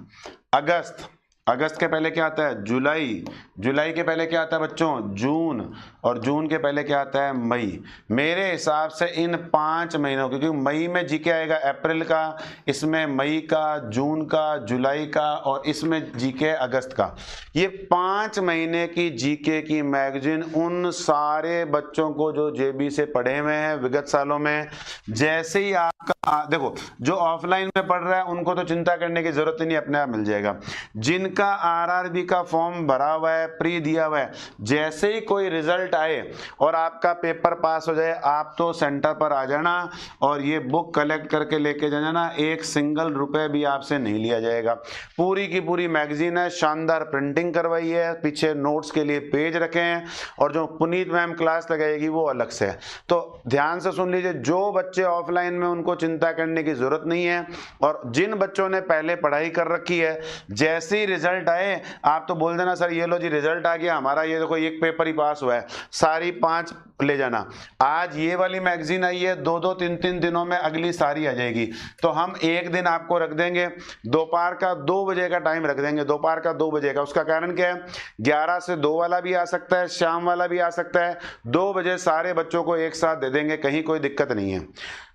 अगस्त के पहले क्या आता है? जुलाई। जुलाई के पहले क्या आता है बच्चों? जून। और जून के पहले क्या आता है? मई। मेरे हिसाब से इन 5 महीनों, क्योंकि मई में जीके आएगा, अप्रैल का, इसमें मई का, जून का, जुलाई का, और इसमें जीके अगस्त का। ये 5 महीने की जीके की मैगजीन उन सारे बच्चों को जो जेबी से पढ़े हुए हैं विगत सालों में, जैसे ही आपका देखो जो ऑफलाइन में पढ़ रहा है उनको तो चिंता करने की जरूरत ही नहीं, अपने आप मिल जाएगा। जिनका आरआरबी का फॉर्म भरा हुआ है, प्री दिया हुआ है, जैसे ही कोई रिजल्ट आए और आपका पेपर पास हो जाए, आप तो सेंटर पर आ जाना और ये बुक कलेक्ट करके लेके जाना, एक सिंगल रुपए भी आपसे नहीं लिया जाएगा। पूरी की पूरी मैगजीन है, शानदार प्रिंटिंग करवाई है, पीछे नोट्स के लिए पेज रखे हैं, और जो पुनीत मैम क्लास लगाएगी वो अलग से है। तो ध्यान से सुन लीजिए, जो बच्चे ऑफलाइन में उनको चिंता करने की जरूरत नहीं है, और जिन बच्चों ने पहले पढ़ाई कर रखी है, जैसे ही रिजल्ट आए आप तो बोल देना सर ये लो जी रिजल्ट आ गया हमारा, ये देखो एक पेपर ही पास हुआ है, सारी 5 ले जाना। आज ये वाली मैगजीन आई है, 2-2, 3-3 दिनों में अगली सारी आ जाएगी। तो हम एक दिन आपको रख देंगे, दोपहर का 2 बजे का टाइम रख देंगे, दोपहर का 2 बजे का। उसका कारण क्या है? 11 से 2 वाला भी आ सकता है, शाम वाला भी आ सकता है, 2 बजे सारे बच्चों को एक साथ दे देंगे, कहीं कोई दिक्कत नहीं है।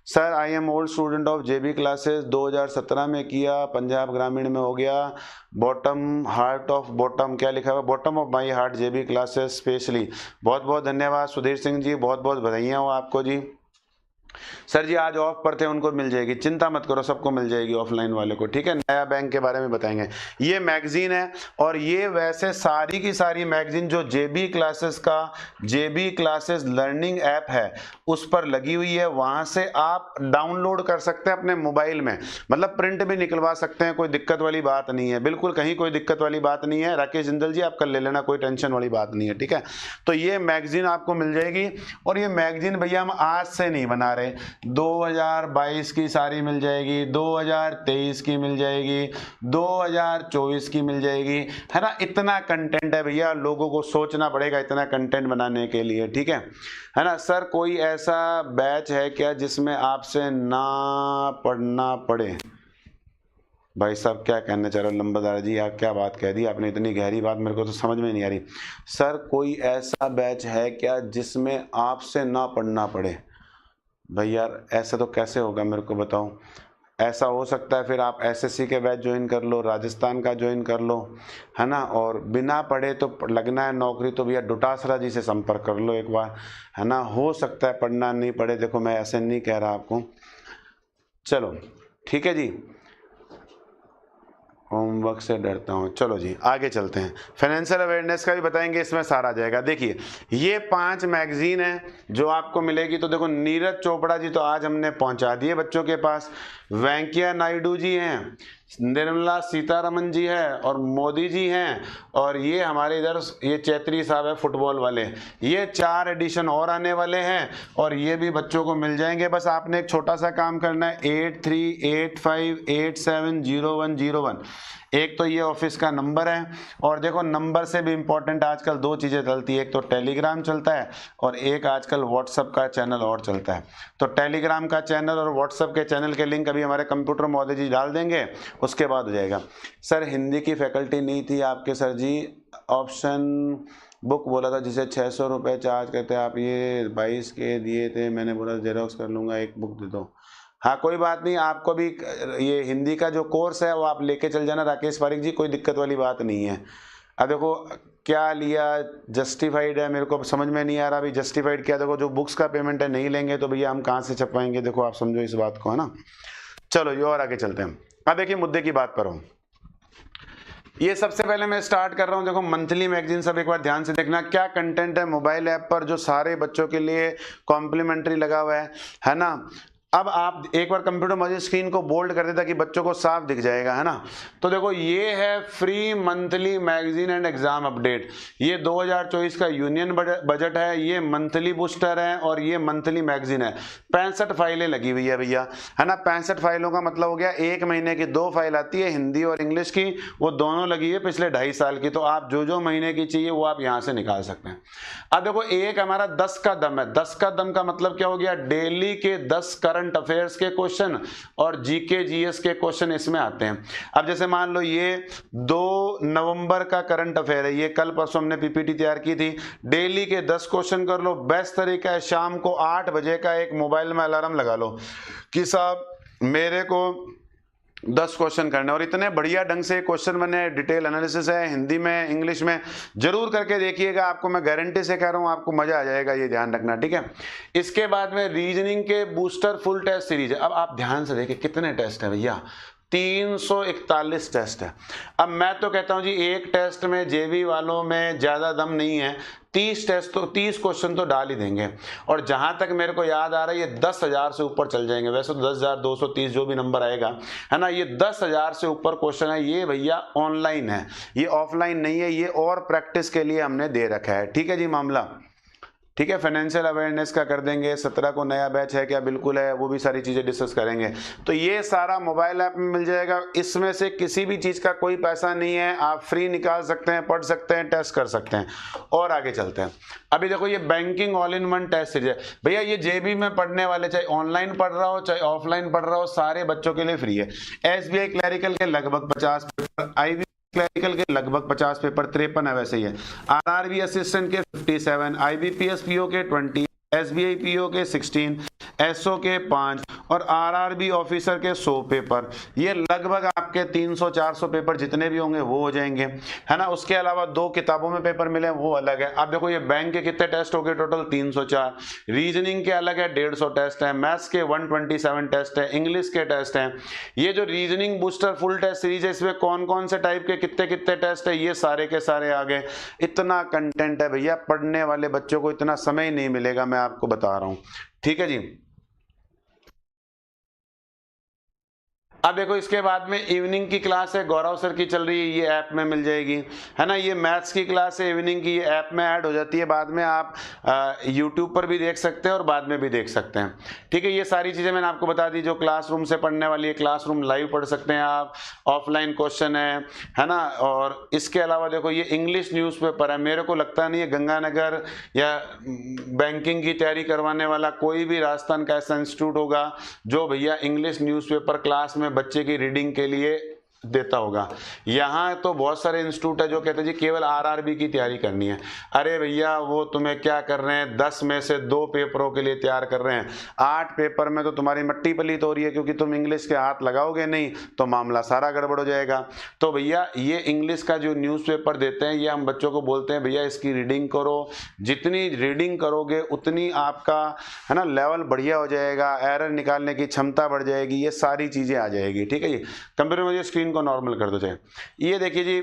Sir I am old student of JB classes, 2017 में किया, पंजाब ग्रामीण में हो गया, बॉटम हार्ट ऑफ बॉटम, क्या लिखा हुआ? Bottom of my heart JB classes specially. बहुत बहुत धन्यवाद सुधीर सिंह जी, बहुत बहुत बधाइयाँ हो आपको जी। सर जी आज ऑफ पर थे, उनको मिल जाएगी, चिंता मत करो, सबको मिल जाएगी ऑफलाइन वाले को, ठीक है। नया बैंक के बारे में बताएंगे। ये मैगजीन है, और ये वैसे सारी की सारी मैगजीन जो जेबी क्लासेस का जेबी क्लासेस लर्निंग ऐप है उस पर लगी हुई है, वहां से आप डाउनलोड कर सकते हैं अपने मोबाइल में, मतलब प्रिंट भी निकलवा सकते हैं, कोई दिक्कत वाली बात नहीं है, बिल्कुल कहीं कोई दिक्कत वाली बात नहीं है। राकेश जिंदल जी आप कल ले लेना, कोई टेंशन वाली बात नहीं है, ठीक है। तो ये मैगजीन आपको मिल जाएगी, और ये मैगजीन भैया हम आज से नहीं बना रहे, 2022 की सारी मिल जाएगी, 2023 की मिल जाएगी, 2024 की मिल जाएगी, है ना। इतना कंटेंट है भैया, लोगों को सोचना पड़ेगा इतना कंटेंट बनाने के लिए, ठीक है ना। सर कोई ऐसा बैच है क्या जिसमें आपसे ना पढ़ना पड़े? भाई साहब क्या कहना चाह रहे हो लंबादार जी, आप क्या बात कह दी आपने, इतनी गहरी बात मेरे को तो समझ में नहीं आ रही। सर कोई ऐसा बैच है क्या जिसमें आपसे ना पढ़ना पड़े? भाई यार ऐसा तो कैसे होगा, मेरे को बताओ। ऐसा हो सकता है फिर आप एसएससी के बैच ज्वाइन कर लो, राजस्थान का ज्वाइन कर लो, है ना। और बिना पढ़े तो लगना है नौकरी, तो भैया डोटासरा जी से संपर्क कर लो एक बार, है ना। हो सकता है पढ़ना नहीं पड़े, देखो मैं ऐसे नहीं कह रहा आपको। चलो ठीक है जी, होमवर्क से डरता हूँ। चलो जी आगे चलते हैं, फाइनेंशियल अवेयरनेस का भी बताएंगे, इसमें सारा आ जाएगा। देखिए ये 5 मैगजीन है जो आपको मिलेगी। तो देखो नीरज चोपड़ा जी तो आज हमने पहुंचा दिए बच्चों के पास, वेंकैया नायडू जी हैं, निर्मला सीतारमन जी है, और मोदी जी हैं, और ये हमारे इधर ये चैत्री साहब है फुटबॉल वाले। ये 4 एडिशन और आने वाले हैं, और ये भी बच्चों को मिल जाएंगे। बस आपने एक छोटा सा काम करना है, 8385870101। एक तो ये ऑफिस का नंबर है, और देखो नंबर से भी इंपॉर्टेंट आजकल 2 चीज़ें चलती है, एक तो टेलीग्राम चलता है और एक आजकल व्हाट्सएप का चैनल और चलता है। तो टेलीग्राम का चैनल और व्हाट्सएप के चैनल के लिंक अभी हमारे कंप्यूटर महोदय जी डाल देंगे, उसके बाद हो जाएगा। सर हिंदी की फैकल्टी नहीं थी आपके सर जी, ऑप्शन बुक बोला था जिसे 600 रुपये चार्ज करते, आप ये 22 के दिए थे, मैंने बोला जेरोक्स कर लूँगा, एक बुक दे दो। हाँ कोई बात नहीं, आपको भी ये हिंदी का जो कोर्स है वो आप लेके चल जाना राकेश पारिक जी, कोई दिक्कत वाली बात नहीं है। अब देखो क्या लिया, जस्टिफाइड है, मेरे को समझ में नहीं आ रहा अभी जस्टिफाइड क्या। देखो जो बुक्स का पेमेंट है नहीं लेंगे तो भैया हम कहाँ से छपवाएंगे, देखो आप समझो इस बात को, है ना। चलो ये और आगे चलते हैं। अब देखिए मुद्दे की बात पर हूं, ये सबसे पहले मैं स्टार्ट कर रहा हूं। देखो मंथली मैगजीन, सब एक बार ध्यान से देखना क्या कंटेंट है मोबाइल ऐप पर जो सारे बच्चों के लिए कॉम्प्लीमेंट्री लगा हुआ है ना। अब आप एक बार कंप्यूटर मॉनिटर स्क्रीन को बोल्ड कर देता कि बच्चों को साफ दिख जाएगा, है ना। तो देखो ये है free monthly magazine and exam update. ये 2024 का यूनियन बजट है, ये मंथली बूस्टर है और ये मंथली मैगजीन है। 65 फाइलें लगी हुई है भैया, है ना। 65 फाइलों का मतलब हो गया एक महीने की 2 फाइल आती है हिंदी और इंग्लिश की, वो दोनों लगी है पिछले 2.5 साल की। तो आप जो महीने की चाहिए वो आप यहां से निकाल सकते हैं। अब देखो एक हमारा 10 का दम है। 10 का दम का मतलब क्या हो गया, डेली के 10 करंट अफेयर्स के क्वेश्चन और जीके जीएस के क्वेश्चन इसमें आते हैं। अब जैसे मान लो ये 2 नवंबर का करंट अफेयर है, ये कल परसों हमने पीपीटी तैयार की थी। डेली के 10 क्वेश्चन कर लो। बेस्ट तरीका है शाम को 8 बजे का एक मोबाइल में अलार्म लगा लो कि साहब मेरे को 10 क्वेश्चन करने, और इतने बढ़िया ढंग से क्वेश्चन बने, डिटेल एनालिसिस है हिंदी में इंग्लिश में। जरूर करके देखिएगा, आपको मैं गारंटी से कह रहा हूं आपको मजा आ जाएगा, ये ध्यान रखना, ठीक है। इसके बाद में रीजनिंग के बूस्टर फुल टेस्ट सीरीज है। अब आप ध्यान से देखिए कितने टेस्ट है भैया, 341 टेस्ट है। अब मैं तो कहता हूं जी एक टेस्ट में जेबी वालों में ज्यादा दम नहीं है, 30 टेस्ट तो 30 क्वेश्चन तो डाल ही देंगे। और जहां तक मेरे को याद आ रहा है ये 10,000 से ऊपर चल जाएंगे। वैसे तो 10,230 जो भी नंबर आएगा, है ना, ये 10,000 से ऊपर क्वेश्चन है। ये भैया ऑनलाइन है, ये ऑफलाइन नहीं है, ये और प्रैक्टिस के लिए हमने दे रखा है, ठीक है जी मामला। ठीक है, फाइनेंशियल अवेयरनेस का कर देंगे, 17 को नया बैच है क्या, बिल्कुल है, वो भी सारी चीजें डिस्कस करेंगे। तो ये सारा मोबाइल ऐप में मिल जाएगा, इसमें से किसी भी चीज का कोई पैसा नहीं है, आप फ्री निकाल सकते हैं, पढ़ सकते हैं, टेस्ट कर सकते हैं। और आगे चलते हैं। अभी देखो ये banking all in one test series है भैया, ये जेबी में पढ़ने वाले चाहे ऑनलाइन पढ़ रहा हो चाहे ऑफलाइन पढ़ रहा हो, सारे बच्चों के लिए फ्री है। SBI क्लैरिकल के लगभग 50 पेपर, IB क्लैरिकल के लगभग 50 पेपर, 53 है वैसे ही है। RRB असिस्टेंट के 57, IBPS PO के 20, SBI PO के 16, SO के 5 और RRB ऑफिसर के 100 पेपर। ये लगभग आपके 300-400 पेपर जितने भी होंगे वो हो जाएंगे, है ना। उसके अलावा 2 किताबों में पेपर मिले वो अलग है। अब देखो ये बैंक के कितने टेस्ट हो गए टोटल, 304। रीजनिंग के अलग है 150 टेस्ट है, मैथ्स के 127 टेस्ट है, इंग्लिश के टेस्ट हैं। ये जो reasoning booster full test series है, इसमें कौन कौन से टाइप के कितने कितने टेस्ट है, ये सारे के सारे आ गए। इतना कंटेंट है भैया, पढ़ने वाले बच्चों को इतना समय नहीं मिलेगा, मैं आपको बता रहा हूं, ठीक है जी। अब देखो इसके बाद में इवनिंग की क्लास है, गौरव सर की चल रही है, ये ऐप में मिल जाएगी, है ना। ये मैथ्स की क्लास है इवनिंग की, ये ऐप में ऐड हो जाती है, बाद में आप यूट्यूब पर भी देख सकते हैं और बाद में भी देख सकते हैं, ठीक है। ये सारी चीज़ें मैंने आपको बता दी जो क्लासरूम से पढ़ने वाली है। क्लासरूम लाइव पढ़ सकते हैं आप, ऑफलाइन क्वेश्चन है ना। और इसके अलावा देखो ये इंग्लिश न्यूज़पेपर है। मेरे को लगता नहीं है गंगानगर या बैंकिंग की तैयारी करवाने वाला कोई भी राजस्थान का ऐसा इंस्टीट्यूट होगा जो भैया इंग्लिश न्यूज़पेपर क्लास में बच्चे की रीडिंग के लिए देता होगा। यहाँ तो बहुत सारे इंस्टीट्यूट है जो कहते हैं जी केवल RRB की तैयारी करनी है। अरे भैया वो तुम्हें क्या कर रहे हैं, 10 में से 2 पेपरों के लिए तैयार कर रहे हैं, 8 पेपर में तो तुम्हारी मट्टी पलीत हो रही है, क्योंकि तुम इंग्लिश के हाथ लगाओगे नहीं तो मामला सारा गड़बड़ हो जाएगा। तो भैया ये इंग्लिश का जो न्यूज़पेपर देते हैं, ये हम बच्चों को बोलते हैं भैया इसकी रीडिंग करो, जितनी रीडिंग करोगे उतनी आपका, है ना, लेवल बढ़िया हो जाएगा, एरर निकालने की क्षमता बढ़ जाएगी, ये सारी चीज़ें आ जाएगी, ठीक है जी। कंप्यूटर में स्क्रीन को नॉर्मल कर दो चाहे। ये देखिए जी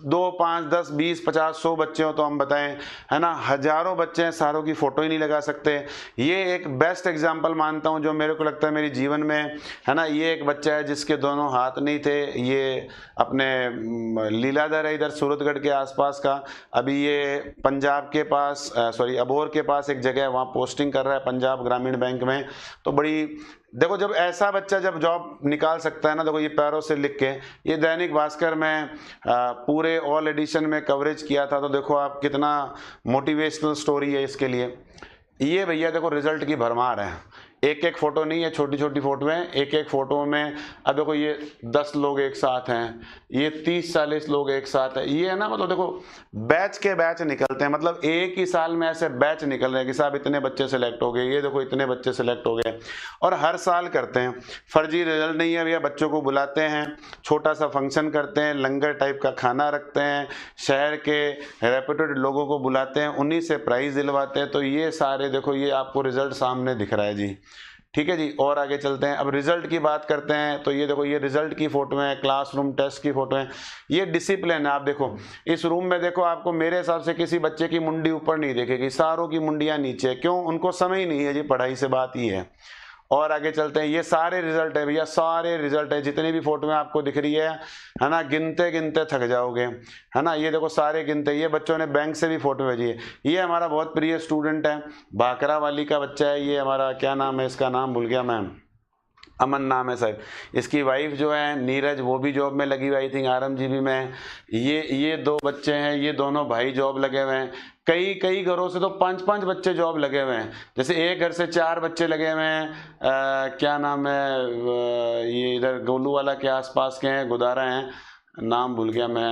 2, 5, 10, 20, 50, 100 बच्चे हो तो हम बताएं, है ना, हजारों बच्चे हैं, सारों की फोटो ही नहीं लगा सकते। ये एक बेस्ट एग्जांपल मानता हूं जो मेरे को लगता है मेरे जीवन में, है ना। ये एक बच्चा है जिसके दोनों हाथ नहीं थे, ये अपने लीलाधर है इधर सूरतगढ़ के आसपास का। अभी ये पंजाब के पास अबोर के पास एक जगह है, वहाँ पोस्टिंग कर रहा है पंजाब ग्रामीण बैंक में। तो बड़ी देखो जब ऐसा बच्चा जब जॉब निकाल सकता है ना, देखो ये पैरों से लिख के, ये दैनिक भास्कर में पूरे ऑल एडिशन में कवरेज किया था। तो देखो आप कितना मोटिवेशनल स्टोरी है इसके लिए। ये भैया देखो रिजल्ट की भरमार है, एक एक फोटो नहीं है, छोटी छोटी फोटो हैं, एक एक फोटो में अब देखो ये 10 लोग एक साथ हैं, ये 30-40 लोग एक साथ हैं, ये है ना, मतलब देखो बैच के बैच निकलते हैं, मतलब एक ही साल में ऐसे बैच निकल रहे हैं कि साहब इतने बच्चे सेलेक्ट हो गए, ये देखो इतने बच्चे सेलेक्ट हो गए, और हर साल करते हैं। फर्जी रिजल्ट नहीं है भैया, बच्चों को बुलाते हैं, छोटा सा फंक्शन करते हैं, लंगर टाइप का खाना रखते हैं, शहर के रेप्यूटेड लोगों को बुलाते हैं, उन्हीं से प्राइज दिलवाते हैं। तो ये सारे देखो, ये आपको रिजल्ट सामने दिख रहा है जी, ठीक है जी। और आगे चलते हैं, अब रिजल्ट की बात करते हैं। तो ये देखो, ये रिजल्ट की फोटो है, क्लासरूम टेस्ट की फोटो है, ये डिसिप्लिन है। आप देखो इस रूम में देखो, आपको मेरे हिसाब से किसी बच्चे की मुंडी ऊपर नहीं दिखेगी, सारों की मुंडियां नीचे। क्यों? उनको समय ही नहीं है जी पढ़ाई से, बात ही है। और आगे चलते हैं, ये सारे रिजल्ट है भैया, सारे रिजल्ट है, जितनी भी फोटो आपको दिख रही है ना, गिनते गिनते थक जाओगे, है ना। ये देखो सारे गिनते, ये बच्चों ने बैंक से भी फोटो भेजी है। ये हमारा बहुत प्रिय स्टूडेंट है, भाकरा वाली का बच्चा है, ये हमारा क्या नाम है, इसका नाम भूल गया मैं, अमन नाम है शायद। इसकी वाइफ जो है नीरज, वो भी जॉब में लगी हुई, आई थिंक RMGB में। ये 2 बच्चे हैं, ये दोनों भाई जॉब लगे हुए हैं। कई कई घरों से तो 5-5 बच्चे जॉब लगे हुए हैं। जैसे एक घर से 4 बच्चे लगे हुए हैं, क्या नाम है, ये इधर गोलू वाला के आसपास के हैं, गुदारा हैं, नाम भूल गया मैं।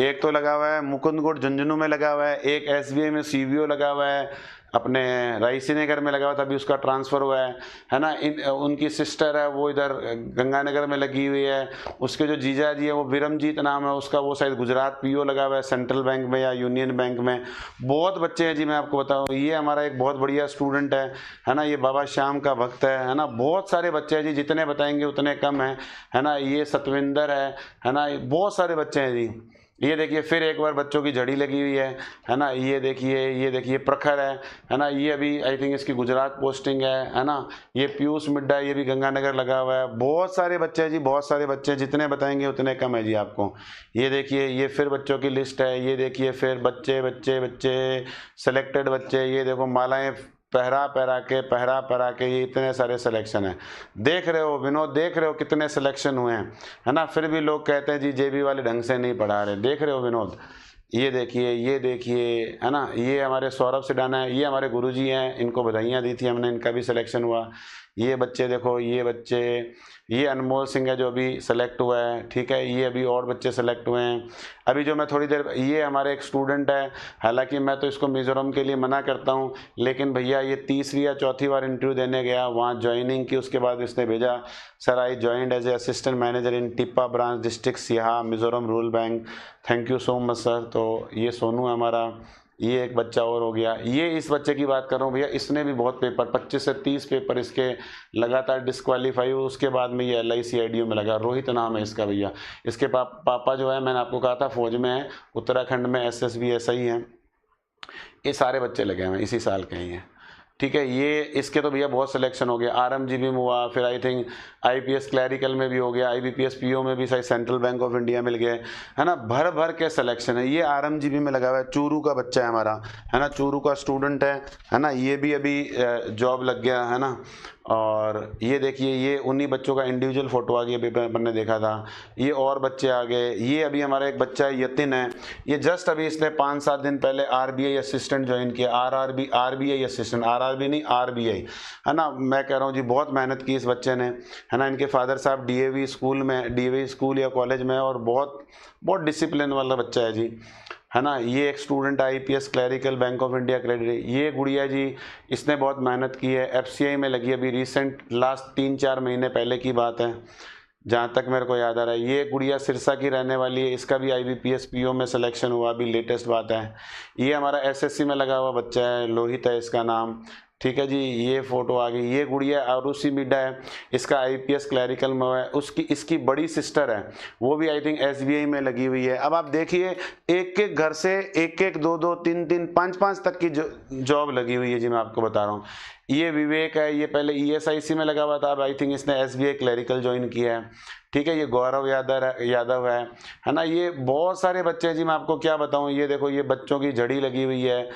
एक तो लगा हुआ है मुकुंदगुड़ झुंझुनू में लगा हुआ है, एक SBI में CVO लगा हुआ है, अपने रायसी नगर में लगा हुआ था, अभी उसका ट्रांसफ़र हुआ है ना। उनकी सिस्टर है, वो इधर गंगानगर में लगी हुई है। उसके जो जीजा जी है, वो विरमजीत नाम है उसका, वो शायद गुजरात PO लगा हुआ है, सेंट्रल बैंक में या यूनियन बैंक में। बहुत बच्चे हैं जी, मैं आपको बताऊँ। ये हमारा एक बहुत बढ़िया स्टूडेंट है ना, ये बाबा श्याम का भक्त है ना। बहुत सारे बच्चे हैं जी, जितने बताएंगे उतने कम है ना। ये सतविंदर है ना, बहुत सारे बच्चे हैं जी। ये देखिए फिर एक बार बच्चों की झड़ी लगी हुई है ना। ये देखिए प्रखर है ना, ये अभी आई थिंक इसकी गुजरात पोस्टिंग है ना। ये पीयूष मिड्डा, ये भी गंगानगर लगा हुआ है। बहुत सारे बच्चे हैं जी, बहुत सारे बच्चे हैं, जितने बताएंगे उतने कम है जी आपको। ये देखिए, ये फिर बच्चों की लिस्ट है। ये देखिए फिर बच्चे बच्चे बच्चे सेलेक्टेड बच्चे, ये देखो मालाएं पहरा पहरा के ये इतने सारे सिलेक्शन है। देख रहे हो विनोद, देख रहे हो कितने सिलेक्शन हुए हैं, है ना। फिर भी लोग कहते हैं जी JB वाले ढंग से नहीं पढ़ा रहे। देख रहे हो विनोद, ये देखिए है ना। ये हमारे सौरभ सिडाना है, ये हमारे गुरुजी हैं, इनको बधाइयाँ दी थी हमने, इनका भी सिलेक्शन हुआ। ये बच्चे देखो, ये बच्चे, ये अनमोल सिंह है जो अभी सेलेक्ट हुआ है, ठीक है। ये अभी और बच्चे सेलेक्ट हुए हैं अभी जो मैं थोड़ी देर, ये हमारे एक स्टूडेंट है, हालांकि मैं तो इसको मिजोरम के लिए मना करता हूँ, लेकिन भैया ये 3री या 4थी बार इंटरव्यू देने गया, वहाँ ज्वाइनिंग की, उसके बाद इसने भेजा, sir I joined as a assistant manager in Tippa branch district Siaha Mizoram rural bank, thank you so much sir. तो ये सोनू है हमारा। ये एक बच्चा और हो गया। ये इस बच्चे की बात कर रहा हूँ भैया, इसने भी बहुत पेपर, 25 से 30 पेपर इसके लगातार डिस्क्वालीफाई हुए, उसके बाद में ये LIC IDO में लगा। रोहित नाम है इसका भैया। इसके पापा जो है, मैंने आपको कहा था फौज में है, उत्तराखंड में SSB SI हैं। ये सारे बच्चे लगे हुए हैं, इसी साल के ही हैं, ठीक है। ये इसके तो भैया बहुत सिलेक्शन हो गया, RMGB में हुआ, फिर आई थिंक IPS क्लैरिकल में भी हो गया, IBPS PO में भी शायद सेंट्रल बैंक ऑफ इंडिया मिल गए, है ना। भर भर के सिलेक्शन है। ये RMGB में लगा हुआ है, चूरू का बच्चा है हमारा, है ना, चूरू का स्टूडेंट है ना। ये भी अभी जॉब लग गया, है ना। और ये देखिए, ये उन्हीं बच्चों का इंडिविजुअल फोटो आ गया, अपन ने देखा था। ये और बच्चे आ गए। ये अभी हमारा एक बच्चा है यतिन है, ये जस्ट अभी इसने 5-7 दिन पहले RBI असिस्टेंट ज्वाइन किया, RBI असिस्टेंट, RRB नहीं RBI, है ना। मैं कह रहा हूँ जी, बहुत मेहनत की इस बच्चे ने, है ना। इनके फादर साहब DAV स्कूल या कॉलेज में, और बहुत बहुत डिसिप्लिन वाला बच्चा है जी, है ना। ये एक student IPS clerical bank of India credit. ये गुड़िया जी, इसने बहुत मेहनत की है, FCI में लगी, अभी रिसेंट लास्ट 3-4 महीने पहले की बात है, जहाँ तक मेरे को याद आ रहा है। ये गुड़िया सिरसा की रहने वाली है, इसका भी IBPS PO में सिलेक्शन हुआ, अभी लेटेस्ट बात है। ये हमारा SSC में लगा हुआ बच्चा है, लोहित है इसका नाम, ठीक है जी। ये फोटो आ गई। ये गुड़िया आरुषि मिड्डा है, इसका IPS क्लैरिकल में है। इसकी बड़ी सिस्टर है, वो भी आई थिंक SBI में लगी हुई है। अब आप देखिए, एक एक घर से 1-1, 2-2, 3-3, 5-5 तक की जॉब लगी हुई है जी, मैं आपको बता रहा हूँ। ये विवेक है, ये पहले ESIC में लगा हुआ था, अब आई थिंक इसने SBI क्लरिकल ज्वाइन किया है, ठीक है। ये गौरव यादव है ना। ये बहुत सारे बच्चे हैं जी, मैं आपको क्या बताऊं। ये देखो, ये बच्चों की झड़ी लगी हुई है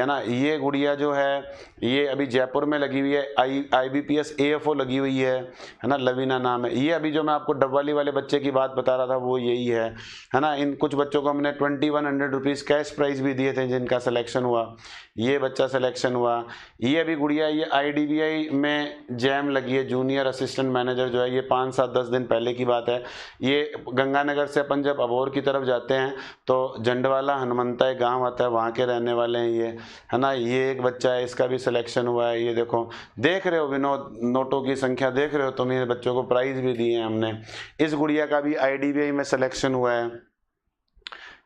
ना। ये गुड़िया जो है ये अभी जयपुर में लगी हुई है, IBPS AFO लगी हुई है ना, लवीना नाम है। ये अभी जो मैं आपको डबवाली वाले बच्चे की बात बता रहा था वो यही है ना। इन कुछ बच्चों को हमने 2100 रुपीज़ कैश प्राइज भी दिए थे जिनका सिलेक्शन हुआ। ये बच्चा सिलेक्शन हुआ। ये अभी गुड़िया ये IDBI में जैम लगी है, जूनियर असिस्टेंट मैनेजर जो है, ये 5, 7, 10 दिन पहले की बात है। ये गंगानगर से अपन जब अबोर की तरफ जाते हैं तो जंडवाला हनुमंता एक गाँव आता है, वहाँ के रहने वाले हैं ये, है ना। ये एक बच्चा है, इसका भी सिलेक्शन हुआ है। ये देखो, देख रहे हो विनोद, नोटों की संख्या देख रहे हो तुम, ये बच्चों को प्राइज भी दिए हैं हमने। इस गुड़िया का भी IDBI में सिलेक्शन हुआ है,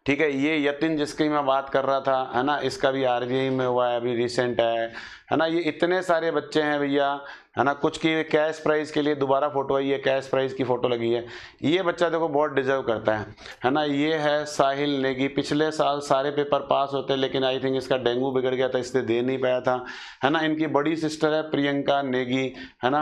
ठीक है। ये यतिन जिसकी मैं बात कर रहा था, है ना, इसका भी RBI में हुआ है, अभी रिसेंट है ना। ये इतने सारे बच्चे हैं भैया, है ना। कुछ की कैश प्राइज के लिए दोबारा फोटो आई है, कैश प्राइज की फोटो लगी है। ये बच्चा देखो बहुत डिजर्व करता है ना। ये है साहिल नेगी, पिछले साल सारे पेपर पास होते लेकिन आई थिंक इसका डेंगू बिगड़ गया था, इसलिए दे नहीं पाया था, है ना। इनकी बड़ी सिस्टर है प्रियंका नेगी, है ना।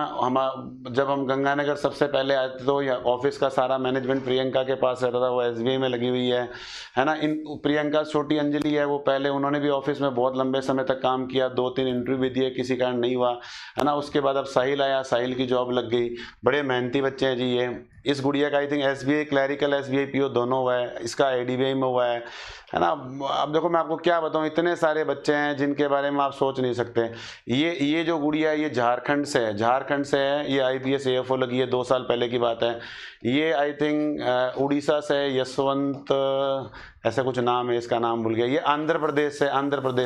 जब हम गंगानगर सबसे पहले आए थे तो ऑफिस का सारा मैनेजमेंट प्रियंका के पास रहता था, वो SBI में लगी हुई है ना। इन प्रियंका छोटी अंजलि है, वो पहले उन्होंने भी ऑफिस में बहुत लंबे समय तक काम किया, 2-3 इंटरव्यू भी दिए, किसी कारण नहीं हुआ, है ना। उसके बाद अब साहिल आया, साहिल की जॉब लग गई। बड़े मेहनती बच्चे हैं जी ये। इस गुड़िया का I think SBI clerical SBI PO दोनों हुआ है, इसका IDBI में हुआ है ना। अब देखो मैं आपको क्या बताऊं, इतने सारे बच्चे हैं जिनके बारे में आप सोच नहीं सकते। ये जो गुड़िया है ये झारखंड से है, ये IPS AFO लगी है, 2 साल पहले की बात है। ये आई थिंक उड़ीसा से, यशवंत ऐसा कुछ नाम है, इसका नाम भूल गया। ये आंध्र प्रदेश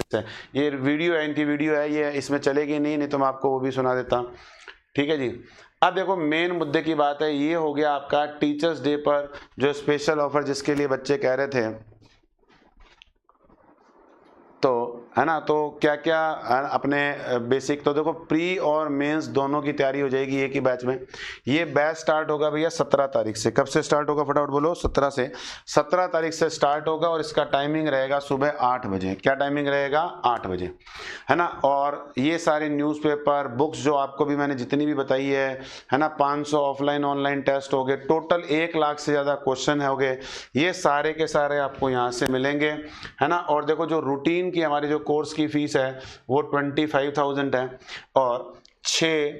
से। ये वीडियो है, इनकी वीडियो है, ये इसमें चलेगी नहीं तो मैं आपको वो भी सुना देता, ठीक है जी। अब देखो मेन मुद्दे की बात है, ये हो गया आपका टीचर्स डे पर जो स्पेशल ऑफर जिसके लिए बच्चे कह रहे थे, तो है ना। तो क्या क्या अपने बेसिक, तो देखो प्री और मेंस दोनों की तैयारी हो जाएगी एक ही बैच में। ये बैच स्टार्ट होगा भैया 17 तारीख से। कब से स्टार्ट होगा फटाफट बोलो? 17 तारीख से स्टार्ट होगा और इसका टाइमिंग रहेगा सुबह 8 बजे। क्या टाइमिंग रहेगा? 8 बजे, है ना। और ये सारे न्यूज़पेपर बुक्स जो आपको भी मैंने जितनी भी बताई है ना, 500 ऑफलाइन ऑनलाइन टेस्ट हो गए, टोटल 1 लाख से ज़्यादा क्वेश्चन हो गए, ये सारे के सारे आपको यहाँ से मिलेंगे, है ना। और देखो जो रूटीन की हमारी जो कोर्स की फीस है वो 25,000 है। और 6,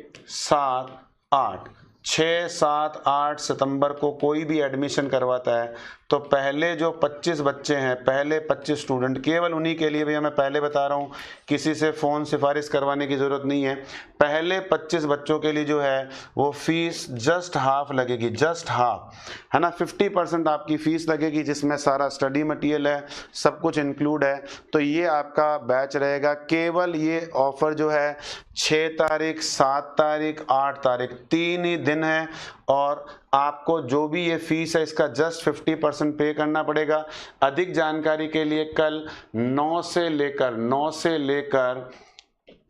7, 8 सितंबर को कोई भी एडमिशन करवाता है तो पहले जो 25 बच्चे हैं, पहले 25 स्टूडेंट, केवल उन्हीं के लिए भैया मैं पहले बता रहा हूँ, किसी से फ़ोन सिफारिश करवाने की ज़रूरत नहीं है। पहले 25 बच्चों के लिए जो है वो फीस जस्ट हाफ लगेगी, जस्ट हाफ, है ना। 50% आपकी फ़ीस लगेगी जिसमें सारा स्टडी मटेरियल है, सब कुछ इंक्लूड है। तो ये आपका बैच रहेगा। केवल ये ऑफ़र जो है 6 तारीख, 7 तारीख, 8 तारीख 3 ही दिन है और आपको जो भी ये फीस है इसका जस्ट 50% पे करना पड़ेगा। अधिक जानकारी के लिए कल 9 से लेकर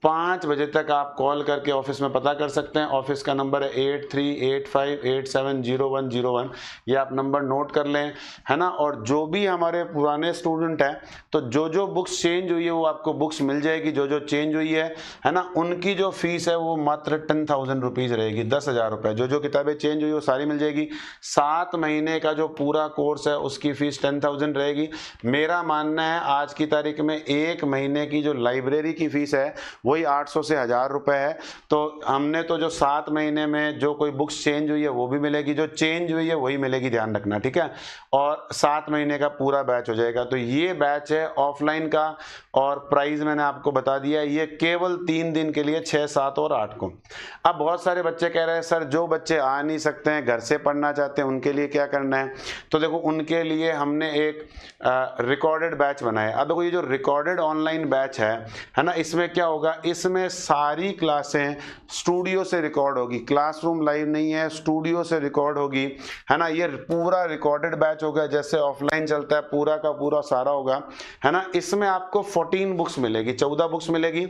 5 बजे तक आप कॉल करके ऑफिस में पता कर सकते हैं। ऑफिस का नंबर है 8385870101। ये आप नंबर नोट कर लें, है ना। और जो भी हमारे पुराने स्टूडेंट हैं तो जो बुक्स चेंज हुई है वो आपको बुक्स मिल जाएगी, जो चेंज हुई है ना। उनकी जो फीस है वो मात्र 10,000 रुपीज़ रहेगी, 10,000 रुपये। जो किताबें चेंज हुई वो सारी मिल जाएगी। 7 महीने का जो पूरा कोर्स है उसकी फ़ीस 10,000 रहेगी। मेरा मानना है आज की तारीख में 1 महीने की जो लाइब्रेरी की फ़ीस है वही 800 से 1000 रुपये है। तो हमने तो जो 7 महीने में जो कोई बुक्स चेंज हुई है वो भी मिलेगी, जो चेंज हुई है वही मिलेगी, ध्यान रखना, ठीक है। और 7 महीने का पूरा बैच हो जाएगा। तो ये बैच है ऑफलाइन का और प्राइस मैंने आपको बता दिया, ये केवल 3 दिन के लिए 6, 7 और 8 को। अब बहुत सारे बच्चे कह रहे हैं सर जो बच्चे आ नहीं सकते हैं, घर से पढ़ना चाहते हैं, उनके लिए क्या करना है? तो देखो उनके लिए हमने एक रिकॉर्डेड बैच बनाया। अब देखो ये जो रिकॉर्डेड ऑनलाइन बैच है ना, इसमें क्या होगा, इसमें सारी क्लासें स्टूडियो से रिकॉर्ड होगी, क्लासरूम लाइव नहीं है, स्टूडियो से रिकॉर्ड होगी, है ना। ये पूरा रिकॉर्डेड बैच होगा, जैसे ऑफलाइन चलता है पूरा का पूरा सारा होगा, है ना। इसमें आपको 14 बुक्स मिलेगी, 14 बुक्स मिलेगी।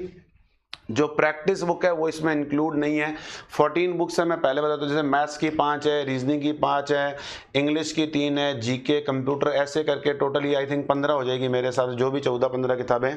जो प्रैक्टिस बुक है वो इसमें इंक्लूड नहीं है। 14 बुक्स है, मैं पहले बताता हूँ, जैसे मैथ्स की 5 है, रीजनिंग की 5 है, इंग्लिश की 3 है, जीके, कंप्यूटर, ऐसे करके टोटली आई थिंक 15 हो जाएगी मेरे हिसाब से, जो भी 14-15 किताबें।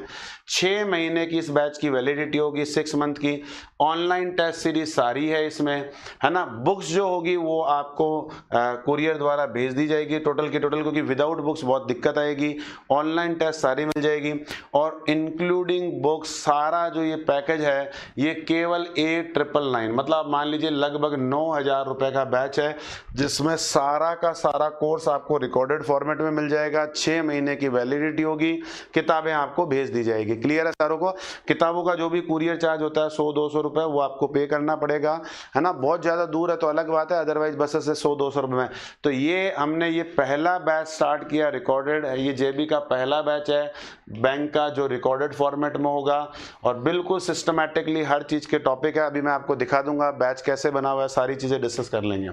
6 महीने की इस बैच की वैलिडिटी होगी, 6 मंथ की। ऑनलाइन टेस्ट सीरीज सारी है इसमें, है ना। बुक्स जो होगी वो आपको कुरियर द्वारा भेज दी जाएगी टोटल की टोटल, क्योंकि विदाउट बुक्स बहुत दिक्कत आएगी। ऑनलाइन टेस्ट सारी मिल जाएगी और इंक्लूडिंग बुक्स सारा जो ये पैकेज है ये केवल 8,999, मतलब मान लीजिए लगभग 9,000 रुपए का बैच है, जिसमें सारा का सारा कोर्स आपको रिकॉर्डेड फॉर्मेट में मिल जाएगा। 6 महीने की वैलिडिटी होगी, किताबें आपको भेज दी जाएगी। क्लियर है सारों को। किताबों का जो भी कुरियर चार्ज होता है 100-200 रुपए वो आपको पे करना पड़ेगा, है ना। बहुत ज्यादा दूर है तो अलग बात है, अदरवाइज बस से 100-200 रुपए में। तो ये हमने ये पहला बैच स्टार्ट किया रिकॉर्डेड, ये जेबी का पहला बैच है बैंक का, जो रिकॉर्डेड फॉर्मेट में होगा और बिल्कुल सिस्टमैटिकली हर चीज के टॉपिक है। अभी मैं आपको दिखा दूंगा बैच कैसे बना हुआ है, सारी चीजें डिस्कस कर लेंगे।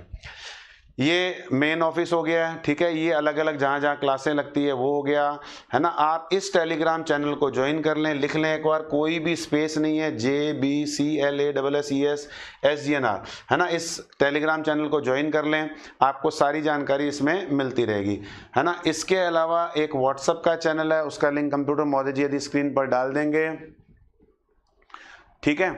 ये मेन ऑफिस हो गया, ठीक है। ये अलग अलग जहां जहां क्लासें लगती है वो हो गया, है ना। आप इस टेलीग्राम चैनल को ज्वाइन कर लें, लिख लें एक बार, कोई भी स्पेस नहीं है, JBCLASSESSGNR, है ना। इस टेलीग्राम चैनल को ज्वाइन कर लें, आपको सारी जानकारी इसमें मिलती रहेगी, है ना। इसके अलावा एक व्हाट्सएप का चैनल है, उसका लिंक कंप्यूटर महोदय जी यदि स्क्रीन पर डाल देंगे, ठीक है,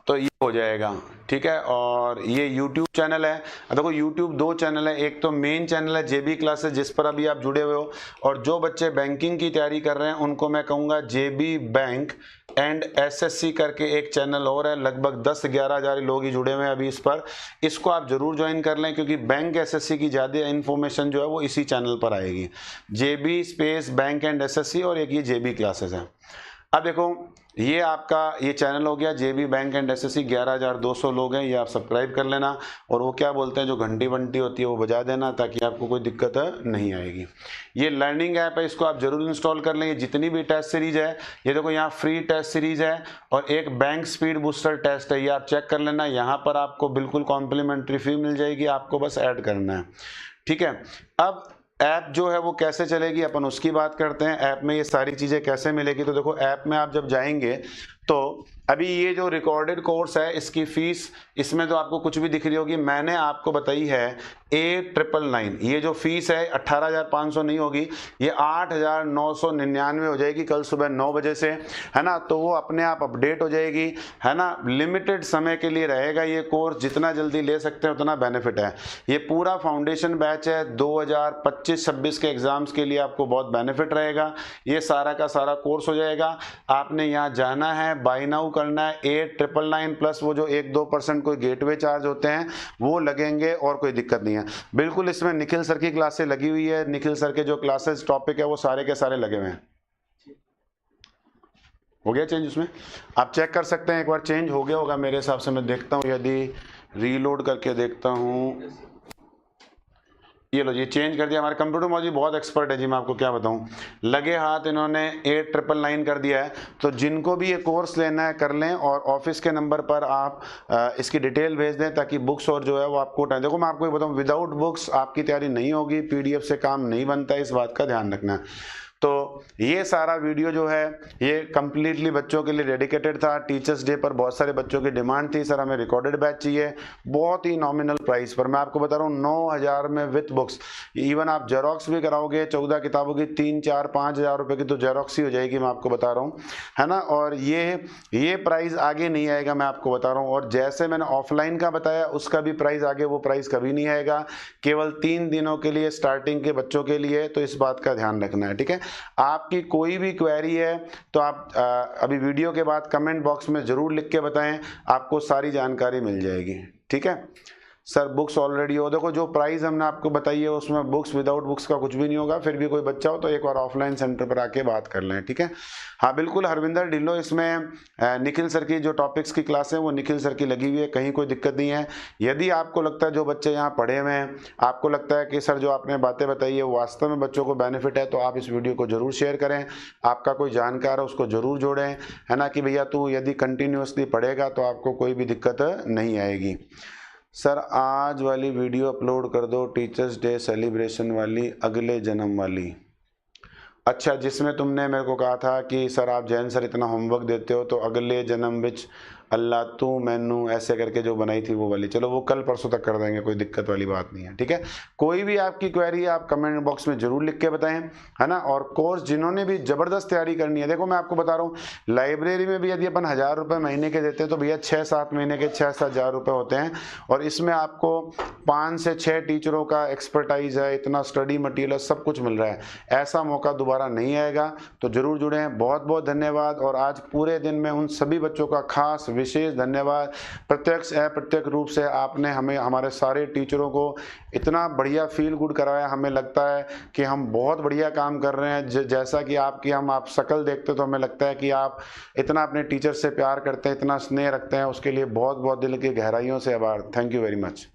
तो ये हो जाएगा, ठीक है। और ये YouTube चैनल है, देखो YouTube 2 चैनल है, एक तो मेन चैनल है JB क्लासेस जिस पर अभी आप जुड़े हुए हो, और जो बच्चे बैंकिंग की तैयारी कर रहे हैं उनको मैं कहूँगा JB बैंक एंड SSC करके एक चैनल और है, लगभग 10-11 हज़ार लोग ही जुड़े हुए हैं अभी इस पर। इसको आप जरूर ज्वाइन कर लें, क्योंकि बैंक SSC की ज़्यादा इन्फॉर्मेशन जो है वो इसी चैनल पर आएगी। JB space bank and SSC और एक ये JB क्लासेस है। अब देखो ये आपका ये चैनल हो गया JB बैंक एंड SSC, 11,200 लोग हैं, ये आप सब्सक्राइब कर लेना। और वो क्या बोलते हैं, जो घंटी वंटी होती है वो बजा देना, ताकि आपको कोई दिक्कत नहीं आएगी। ये लर्निंग ऐप है, इसको आप जरूर इंस्टॉल कर लें। ये जितनी भी टेस्ट सीरीज है, ये देखो यहाँ फ्री टेस्ट सीरीज है और एक बैंक स्पीड बूस्टर टेस्ट है, ये आप चेक कर लेना। यहाँ पर आपको बिल्कुल कॉम्प्लीमेंट्री फी मिल जाएगी, आपको बस ऐड करना है, ठीक है। अब ऐप जो है वो कैसे चलेगी, अपन उसकी बात करते हैं। ऐप में ये सारी चीज़ें कैसे मिलेगी, तो देखो ऐप में आप जब जाएंगे तो अभी ये जो रिकॉर्डेड कोर्स है इसकी फीस इसमें तो आपको कुछ भी दिख रही होगी, मैंने आपको बताई है 8,999। ये जो फीस है 18,500 नहीं होगी, ये 8,999 हो जाएगी कल सुबह 9 बजे से, है ना। तो वो अपने आप अपडेट हो जाएगी, है ना। लिमिटेड समय के लिए रहेगा ये कोर्स, जितना जल्दी ले सकते हैं उतना बेनिफिट है। ये पूरा फाउंडेशन बैच है, 2025-26 के एग्जाम्स के लिए आपको बहुत बेनिफिट रहेगा। ये सारा का सारा कोर्स हो जाएगा। आपने यहाँ जाना है, बाय नाउ करना है, 8,999 प्लस वो जो 1-2% कोई गेटवे चार्ज होते हैं वो लगेंगे, और कोई दिक्कत नहीं है। बिल्कुल इसमें निखिल सर की क्लासें लगी हुई है, निखिल सर के जो क्लासेस टॉपिक है वो सारे के सारे लगे हुए हैं। हो गया चेंज उसमें, आप चेक कर सकते हैं एक बार, चेंज हो गया होगा मेरे हिसाब से। मैं देखता हूं, यदि रीलोड करके देखता हूं, ये लो जी चेंज कर दिया। हमारे कंप्यूटर मौजी बहुत एक्सपर्ट है जी, मैं आपको क्या बताऊं, लगे हाथ इन्होंने 8,999 कर दिया है। तो जिनको भी ये कोर्स लेना है कर लें, और ऑफिस के नंबर पर आप इसकी डिटेल भेज दें, ताकि बुक्स और जो है वो आपको टाइम, देखो मैं आपको ये बताऊं, विदाउट बुक्स आपकी तैयारी नहीं होगी, PDF से काम नहीं बनता है, इस बात का ध्यान रखना है। तो ये सारा वीडियो जो है ये कम्प्लीटली बच्चों के लिए डेडिकेटेड था। टीचर्स डे पर बहुत सारे बच्चों की डिमांड थी, सर हमें रिकॉर्डेड बैच चाहिए, बहुत ही नॉमिनल प्राइस पर। मैं आपको बता रहा हूँ 9,000 में विथ बुक्स, इवन आप जेरोक्स भी कराओगे 14 किताबों की 3-4-5 हज़ार रुपये की तो जेरोक्स ही हो जाएगी, मैं आपको बता रहा हूँ, है ना। और ये प्राइस आगे नहीं आएगा, मैं आपको बता रहा हूँ। और जैसे मैंने ऑफलाइन का बताया उसका भी प्राइस आगे वो प्राइस कभी नहीं आएगा, केवल 3 दिनों के लिए स्टार्टिंग के बच्चों के लिए। तो इस बात का ध्यान रखना है, ठीक है। आपकी कोई भी क्वेरी है तो आप अभी वीडियो के बाद कमेंट बॉक्स में जरूर लिख के बताएं, आपको सारी जानकारी मिल जाएगी, ठीक है। सर बुक्स ऑलरेडी हो, देखो जो प्राइस हमने आपको बताई है उसमें बुक्स विदाउट बुक्स का कुछ भी नहीं होगा। फिर भी कोई बच्चा हो तो एक बार ऑफलाइन सेंटर पर आके बात कर लें, ठीक है। हाँ बिल्कुल हरविंदर ढिल्लो, इसमें निखिल सर की जो टॉपिक्स की क्लास है वो निखिल सर की लगी हुई है, कहीं कोई दिक्कत नहीं है। यदि आपको लगता है जो बच्चे यहाँ पढ़े हुए हैं, आपको लगता है कि सर जो आपने बातें बताई है वो वास्तव में बच्चों को बेनिफिट है, तो आप इस वीडियो को जरूर शेयर करें। आपका कोई जानकार है उसको जरूर जोड़ें, है ना, कि भैया तू यदि कंटिन्यूसली पढ़ेगा तो आपको कोई भी दिक्कत नहीं आएगी। सर आज वाली वीडियो अपलोड कर दो, टीचर्स डे सेलिब्रेशन वाली, अगले जन्म वाली। अच्छा, जिसमें तुमने मेरे को कहा था कि सर आप जैन सर इतना होमवर्क देते हो तो अगले जन्म विच अल्लाह तू मैनू ऐसे करके जो बनाई थी वो वाली, चलो वो कल परसों तक कर देंगे, कोई दिक्कत वाली बात नहीं है, ठीक है। कोई भी आपकी क्वेरी है आप कमेंट बॉक्स में जरूर लिख के बताएं, है ना। और कोर्स जिन्होंने भी जबरदस्त तैयारी करनी है, देखो मैं आपको बता रहा हूँ, लाइब्रेरी में भी यदि अपन 1000 रुपये महीने के देते हैं तो भैया 6-7 महीने के 6-7 हज़ार रुपये होते हैं, और इसमें आपको 5 से 6 टीचरों का एक्सपर्टाइज है, इतना स्टडी मटेरियल है, सब कुछ मिल रहा है। ऐसा मौका दोबारा नहीं आएगा, तो जरूर जुड़े हैं। बहुत बहुत धन्यवाद। और आज पूरे दिन में उन सभी बच्चों का खास विशेष धन्यवाद, प्रत्यक्ष अप्रत्यक्ष रूप से आपने हमें, हमारे सारे टीचरों को इतना बढ़िया फील गुड कराया। हमें लगता है कि हम बहुत बढ़िया काम कर रहे हैं। जैसा कि आपकी हम आप शक्ल देखते तो हमें लगता है कि आप इतना अपने टीचर से प्यार करते हैं, इतना स्नेह रखते हैं, उसके लिए बहुत बहुत दिल की गहराइयों से आभार। Thank you very much.